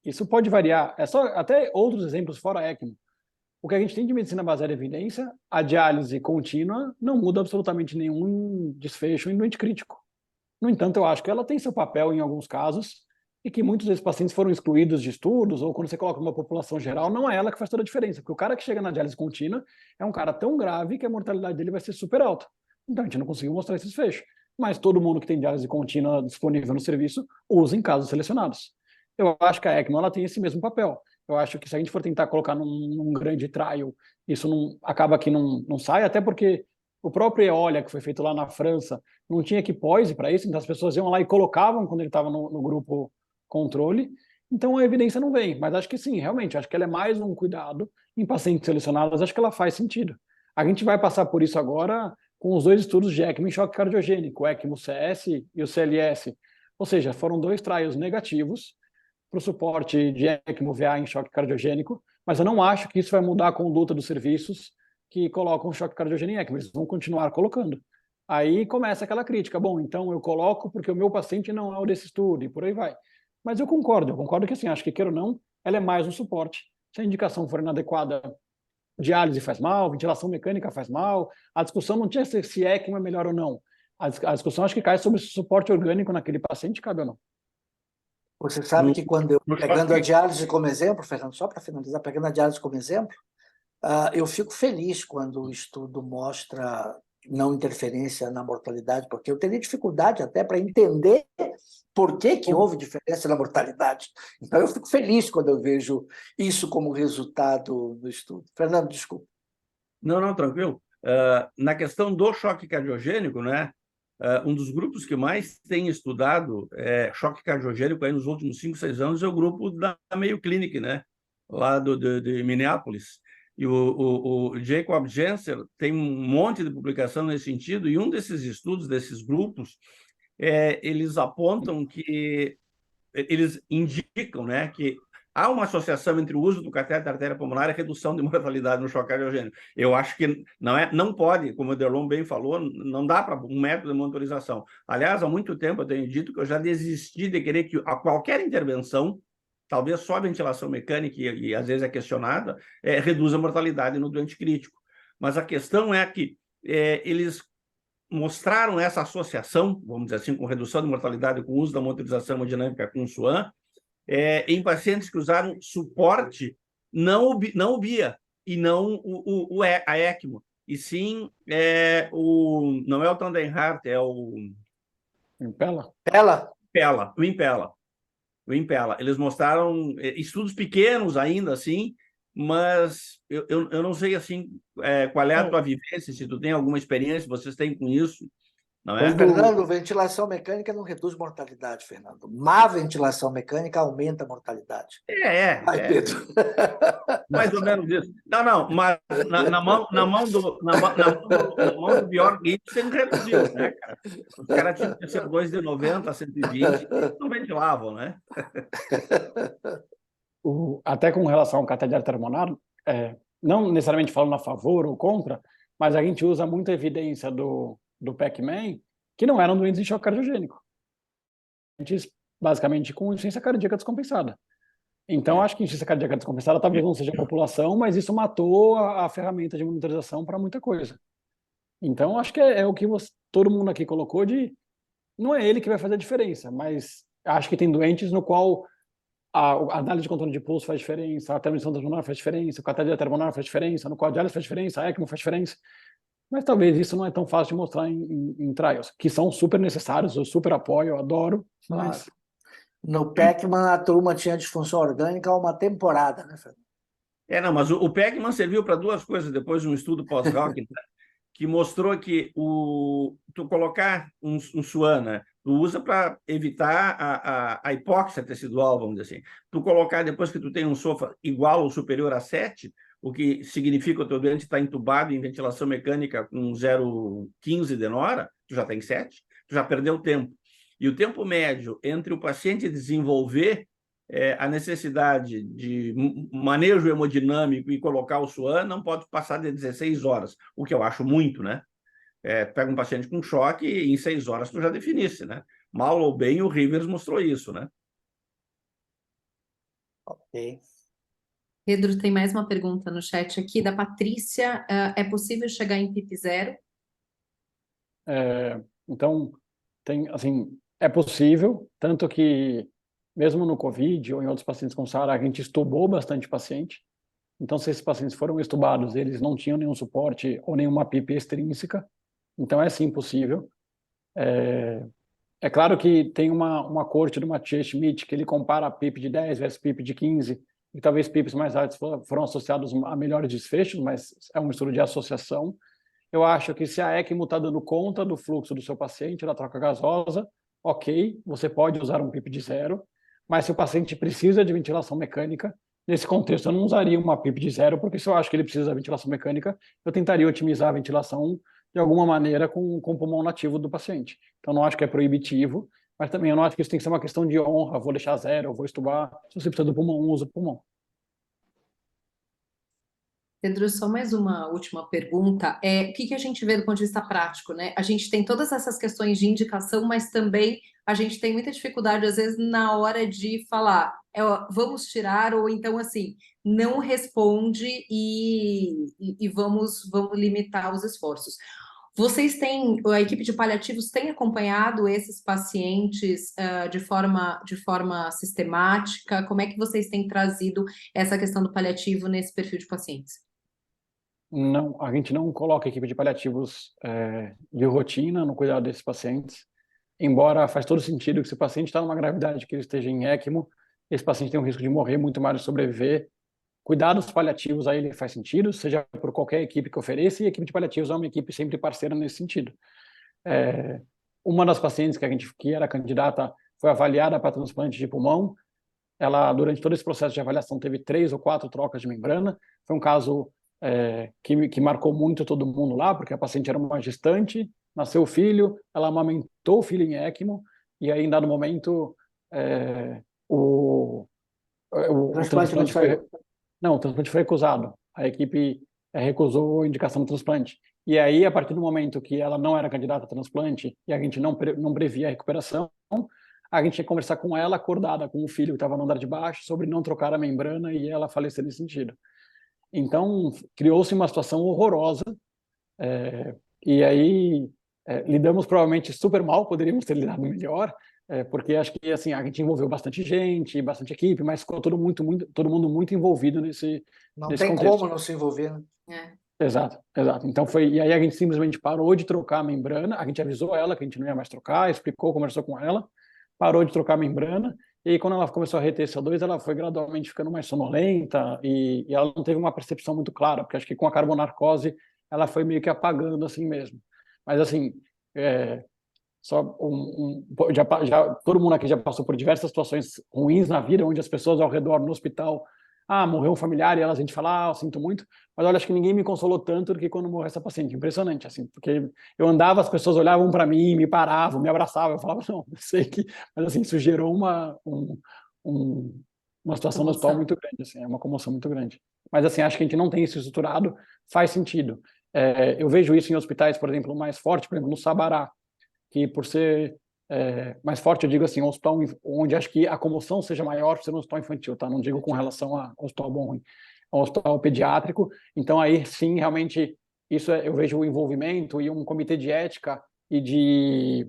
isso pode variar. É só até outros exemplos fora a ECMO. O que a gente tem de medicina baseada em evidência, a diálise contínua não muda absolutamente nenhum desfecho em doente crítico. No entanto, eu acho que ela tem seu papel em alguns casos e que muitos desses pacientes foram excluídos de estudos, ou quando você coloca uma população geral, não é ela que faz toda a diferença, porque o cara que chega na diálise contínua é um cara tão grave que a mortalidade dele vai ser super alta. Então, a gente não conseguiu mostrar esse desfecho. Mas todo mundo que tem diálise contínua disponível no serviço usa em casos selecionados. eu acho que a ECMO ela tem esse mesmo papel. Eu acho que se a gente for tentar colocar num grande trial, isso não acaba que não sai, até porque o próprio Eolia, que foi feito lá na França, não tinha equipoise para isso, então as pessoas iam lá e colocavam quando ele estava no grupo controle, então a evidência não vem. Mas acho que sim, realmente, acho que ela é mais um cuidado em pacientes selecionados, acho que ela faz sentido. A gente vai passar por isso agora com os 2 estudos de ECMO em choque cardiogênico, o ECMO CS e o CLS. Ou seja, foram 2 trials negativos para o suporte de ECMO VA em choque cardiogênico, mas eu não acho que isso vai mudar a conduta dos serviços que colocam choque cardiogênico em ECMO, eles vão continuar colocando. Aí começa aquela crítica, bom, então eu coloco porque o meu paciente não é o desse estudo, e por aí vai. Mas eu concordo que assim, acho que queira ou não, ela é mais um suporte. Se a indicação for inadequada, diálise faz mal, ventilação mecânica faz mal, a discussão não tinha se ECMO é melhor ou não. A discussão acho que cai sobre se o suporte orgânico naquele paciente cabe ou não. Você sabe No, que quando eu, no pegando a choque, diálise como exemplo, Fernando, só para finalizar, pegando a diálise como exemplo, eu fico feliz quando o estudo mostra não interferência na mortalidade, porque eu teria dificuldade até para entender por que houve diferença na mortalidade. Então, eu fico feliz quando eu vejo isso como resultado do estudo. Fernando, desculpa. não, tranquilo. Na questão do choque cardiogênico, né? Um dos grupos que mais tem estudado choque cardiogênico aí nos últimos 5, 6 anos é o grupo da Mayo Clinic, né? Lá de Minneapolis. E o Jacob Jensen tem um monte de publicação nesse sentido, e um desses estudos, desses grupos, eles apontam que eles indicam, né, que há uma associação entre o uso do catéter artéria pulmonar e a redução de mortalidade no choque cardiogênico. Eu acho que não pode, como o Derlon bem falou, não dá para um método de monitorização. Aliás, há muito tempo eu tenho dito que eu já desisti de querer que a qualquer intervenção, talvez só a ventilação mecânica, e às vezes é questionada, reduza a mortalidade no doente crítico. Mas a questão é que eles mostraram essa associação, vamos dizer assim, com redução de mortalidade com o uso da monitorização hemodinâmica com SUAN, em pacientes que usaram suporte não o BIA e não a ECMO, e sim não é o Tandemhart, é o Impela? O Impela. Eles mostraram estudos pequenos ainda, assim, mas eu não sei assim qual é a tua vivência, se tu tem alguma experiência, vocês têm com isso, não é? Fernando, ventilação mecânica não reduz mortalidade, Fernando. Má ventilação mecânica aumenta a mortalidade. Vai, Pedro. Mais ou menos isso. Não, mas na mão do Bjork Ibsen reduziu, né, cara? Os caras tinham CO2 de 90 a 120 e não ventilavam, né? Até com relação ao catéter arteriomonar, não necessariamente falando a favor ou contra, mas a gente usa muita evidência do PECMAN que não eram doentes em choque cardiogênico. Basicamente com insuficiência cardíaca descompensada. Então, acho que insuficiência cardíaca descompensada talvez não seja a população, mas isso matou a ferramenta de monitorização para muita coisa. Então, acho que é o que todo mundo aqui colocou de... Não é ele que vai fazer a diferença, mas acho que tem doentes no qual a análise de controle de pulso faz diferença, a transmissão pulmonar faz diferença, o catéter pulmonar faz diferença, no qual a diálise faz diferença, a ECMO faz diferença. Mas talvez isso não é tão fácil de mostrar em trials, que são super necessários, eu super apoio, eu adoro, mas... No Pac-Man, a turma tinha disfunção orgânica há uma temporada, né, Fernando? Não, mas o Pac-Man serviu para duas coisas depois de um estudo pós-hoc, né, que mostrou que tu colocar um SUAN, né, tu usa para evitar a hipóxia tecidual, vamos dizer assim. Tu colocar, depois que tu tem um SOFA igual ou superior a 7, o que significa que o teu doente está entubado em ventilação mecânica com 0,15 de nora, tu já tem 7, tu já perdeu tempo. E o tempo médio entre o paciente desenvolver a necessidade de manejo hemodinâmico e colocar o SUAN não pode passar de 16 horas, o que eu acho muito, né? Pega um paciente com choque e em 6 horas tu já definisse, né? Mal ou bem, o Rivers mostrou isso, né? Ok. Pedro, tem mais uma pergunta no chat aqui da Patrícia. É possível chegar em PIP zero? Então, assim, é possível, tanto que mesmo no COVID ou em outros pacientes com SARA, a gente estubou bastante paciente. Então, se esses pacientes foram estubados, eles não tinham nenhum suporte ou nenhuma PIP extrínseca. Então, é sim possível. É claro que tem uma corte do Matthias Schmidt que ele compara a PIP de 10 versus PIP de 15, e talvez PIPs mais altos foram associados a melhores desfechos, mas é um estudo de associação. Eu acho que se a ECMO está dando conta do fluxo do seu paciente, da troca gasosa, ok, você pode usar um PIP de 0, mas se o paciente precisa de ventilação mecânica, nesse contexto eu não usaria uma PIP de 0, porque se eu acho que ele precisa da ventilação mecânica, eu tentaria otimizar a ventilação de alguma maneira com o pulmão nativo do paciente. Então não acho que é proibitivo, mas também eu não acho que isso tem que ser uma questão de honra, vou deixar 0, eu vou estubar, se você precisa do pulmão, usa o pulmão. Pedro, só mais uma última pergunta. O que a gente vê do ponto de vista prático, né? A gente tem todas essas questões de indicação, mas também a gente tem muita dificuldade, às vezes, na hora de falar, vamos tirar, ou então, assim, não responde e vamos limitar os esforços. Vocês têm, a equipe de paliativos tem acompanhado esses pacientes de forma sistemática? Como é que vocês têm trazido essa questão do paliativo nesse perfil de pacientes? Não, a gente não coloca equipe de paliativos de rotina no cuidado desses pacientes, embora faz todo sentido que se o paciente está numa gravidade que ele esteja em ECMO, esse paciente tem um risco de morrer muito mais do que sobreviver. Cuidados paliativos a ele faz sentido, seja por qualquer equipe que ofereça, e a equipe de paliativos é uma equipe sempre parceira nesse sentido. Uma das pacientes que era candidata foi avaliada para transplante de pulmão. Ela, durante todo esse processo de avaliação, teve 3 ou 4 trocas de membrana. Foi um caso que marcou muito todo mundo lá, porque a paciente era uma gestante, nasceu o filho, ela amamentou o filho em ECMO, e aí, em dado momento, o transplante foi... Não, o transplante foi recusado. A equipe recusou a indicação do transplante. E aí, a partir do momento que ela não era candidata a transplante e a gente não previa a recuperação, a gente tinha que conversar com ela, acordada com o filho que estava no andar de baixo, sobre não trocar a membrana e ela falecer nesse sentido. Então, criou-se uma situação horrorosa, e aí lidamos provavelmente super mal, poderíamos ter lidado melhor, porque acho que assim, a gente envolveu bastante gente, bastante equipe, mas ficou todo mundo muito envolvido nesse Não tem contexto. como não se envolver, né? Exato. Então e aí a gente simplesmente parou de trocar a membrana, a gente avisou ela que a gente não ia mais trocar, explicou, conversou com ela, parou de trocar a membrana, e aí, quando ela começou a reter CO2, ela foi gradualmente ficando mais sonolenta e ela não teve uma percepção muito clara, porque acho que com a carbonarcose ela foi meio que apagando assim mesmo. Mas assim, todo mundo aqui já passou por diversas situações ruins na vida, onde as pessoas ao redor no hospital, morreu um familiar, e a gente fala, eu sinto muito, mas olha, acho que ninguém me consolou tanto do que quando morreu essa paciente. Impressionante, assim, porque eu andava, as pessoas olhavam para mim, me paravam, me abraçavam, eu falava, não, eu sei que... Mas assim, isso gerou uma situação no hospital muito grande, assim, uma comoção muito grande. Mas assim, acho que a gente não tem isso estruturado, faz sentido. Eu vejo isso em hospitais, por exemplo, mais forte, por exemplo, no Sabará, que por ser mais forte, eu digo assim, um hospital onde acho que a comoção seja maior por ser um hospital infantil, tá? Não digo com relação a hospital bom ou ruim. É um hospital pediátrico, então aí sim, realmente, isso eu vejo o envolvimento e um comitê de ética e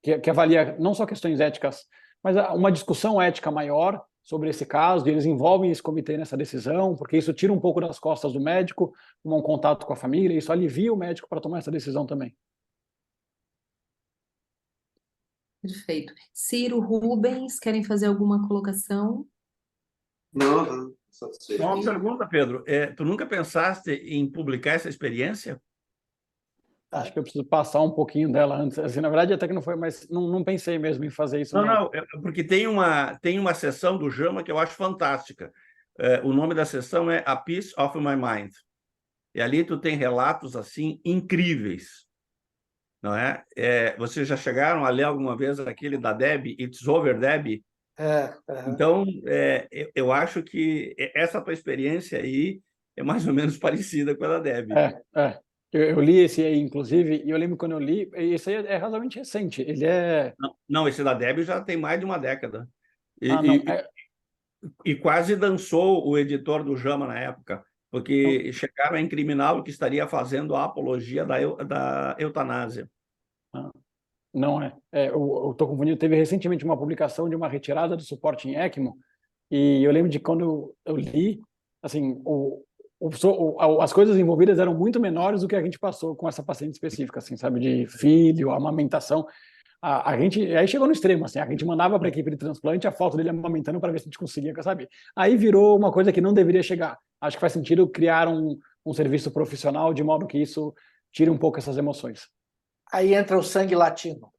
que avalia não só questões éticas, mas uma discussão ética maior sobre esse caso, e eles envolvem esse comitê nessa decisão, porque isso tira um pouco das costas do médico, um contato com a família, e isso alivia o médico para tomar essa decisão também. Perfeito. Ciro, Rubens, querem fazer alguma colocação? Não, Uma pergunta, Pedro. Tu nunca pensaste em publicar essa experiência? Acho que eu preciso passar um pouquinho dela antes. Assim, na verdade, até que não foi, mas não pensei mesmo em fazer isso. Não, porque tem uma sessão do JAMA que eu acho fantástica. O nome da sessão é A Piece of My Mind. E ali tu tem relatos assim incríveis, não é? Vocês já chegaram a ler alguma vez aquele da Debbie, It's Over, Debbie? Então, eu acho que essa tua experiência aí é mais ou menos parecida com a da Debbie. Eu li esse aí, inclusive, e eu lembro quando eu li, esse aí é razoavelmente recente. Ele é... Não, esse da Debbie já tem mais de uma década. E quase dançou o editor do JAMA na época, porque chegaram a incriminá-lo que estaria fazendo a apologia da eutanásia. Não é. Eu estou confundindo. Teve recentemente uma publicação de uma retirada do suporte em ECMO, e eu lembro de quando eu li, assim, as coisas envolvidas eram muito menores do que a gente passou com essa paciente específica, assim, sabe, de filho, amamentação. A gente, aí chegou no extremo, assim, a gente mandava para a equipe de transplante a foto dele amamentando para ver se a gente conseguia, sabe? Aí virou uma coisa que não deveria chegar. Acho que faz sentido criar um serviço profissional de modo que isso tire um pouco essas emoções. Aí entra o sangue latino.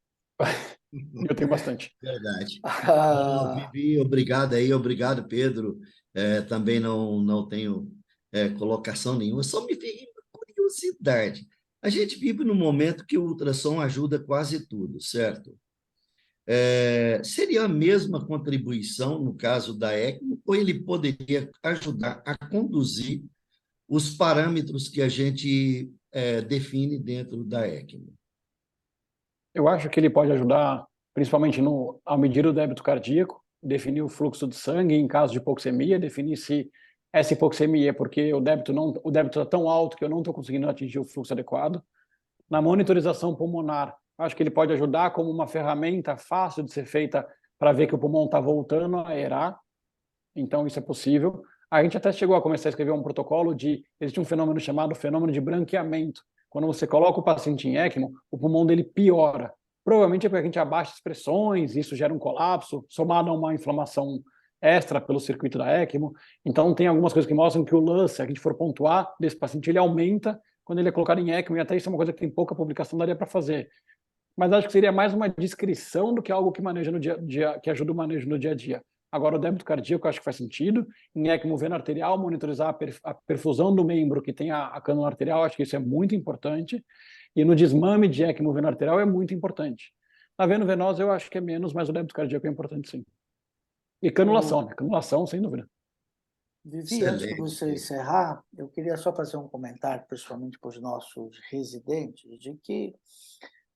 Eu tenho bastante. Verdade. Ah, Vivi, obrigado aí, obrigado, Pedro. Também não tenho colocação nenhuma, só me veio uma curiosidade. A gente vive num momento que o ultrassom ajuda quase tudo, certo? Seria a mesma contribuição no caso da ECMO, ou ele poderia ajudar a conduzir os parâmetros que a gente define dentro da ECMO? Eu acho que ele pode ajudar, principalmente ao medir o débito cardíaco, definir o fluxo de sangue em caso de hipoxemia, definir se essa hipoxemia é porque o débito está tão alto que eu não estou conseguindo atingir o fluxo adequado. Na monitorização pulmonar, acho que ele pode ajudar como uma ferramenta fácil de ser feita para ver que o pulmão está voltando a aerar. Então, isso é possível. A gente até chegou a começar a escrever um protocolo existe um fenômeno chamado fenômeno de branqueamento. Quando você coloca o paciente em ECMO, o pulmão dele piora. Provavelmente é porque a gente abaixa as pressões, isso gera um colapso, somado a uma inflamação extra pelo circuito da ECMO. Então, tem algumas coisas que mostram que o lance, se a gente for pontuar desse paciente, ele aumenta quando ele é colocado em ECMO, e até isso é uma coisa que tem pouca publicação, daria para fazer. Mas acho que seria mais uma descrição do que algo que maneja no dia a dia, que ajuda o manejo no dia a dia. Agora, o débito cardíaco, eu acho que faz sentido. Em ECMO veno arterial, monitorizar a perfusão do membro que tem a cânula arterial, acho que isso é muito importante. E no desmame de ECMO veno arterial é muito importante. Na veno venosa, eu acho que é menos, mas o débito cardíaco é importante, sim. E canulação, né? Canulação, sem dúvida. Vivi, antes de você encerrar, eu queria só fazer um comentário, principalmente para os nossos residentes, de que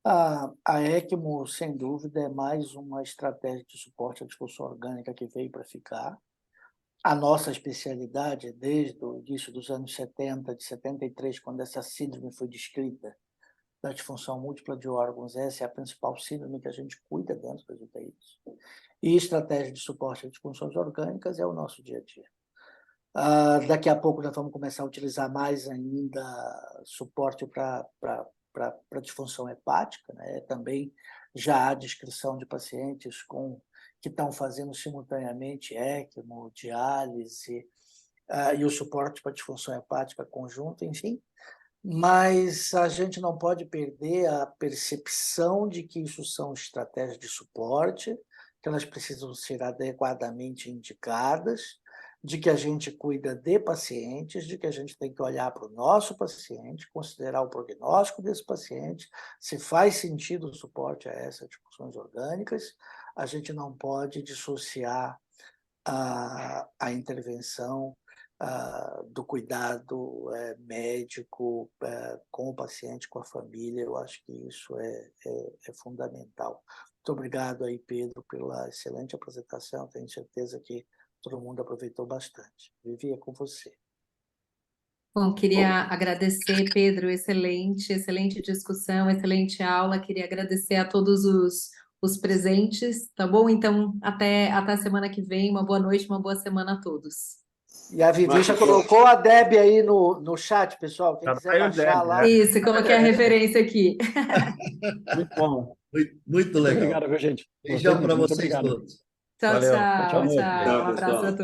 a ECMO, sem dúvida, é mais uma estratégia de suporte à disfunção orgânica que veio para ficar. A nossa especialidade, desde o início dos anos 70, de 73, quando essa síndrome foi descrita, da disfunção múltipla de órgãos, essa é a principal síndrome que a gente cuida dentro das UTIs. E estratégia de suporte às disfunções orgânicas é o nosso dia a dia. Daqui a pouco nós vamos começar a utilizar mais ainda suporte para disfunção hepática, né? Também já há descrição de pacientes que estão fazendo simultaneamente ECMO, diálise, e o suporte para disfunção hepática conjunta, enfim. Mas a gente não pode perder a percepção de que isso são estratégias de suporte, que elas precisam ser adequadamente indicadas, de que a gente cuida de pacientes, de que a gente tem que olhar para o nosso paciente, considerar o prognóstico desse paciente, se faz sentido o suporte a essas disfunções orgânicas. A gente não pode dissociar a intervenção do cuidado médico com o paciente, com a família. Eu acho que isso é fundamental. Muito obrigado aí, Pedro, pela excelente apresentação. Tenho certeza que todo mundo aproveitou bastante. Vivi, é com você. Bom, queria agradecer, Pedro, excelente discussão, excelente aula. Queria agradecer a todos os presentes, tá bom? Então, até a semana que vem. Uma boa noite, uma boa semana a todos. E a Vivi já colocou a Deb aí no chat, pessoal. Quem quiser baixar lá. Isso, coloquei a referência aqui. Muito bom. Muito legal. Obrigado, viu, gente? Beijão para vocês obrigado. todos. Tchau, Valeu. tchau. Tchau, Um abraço a todos.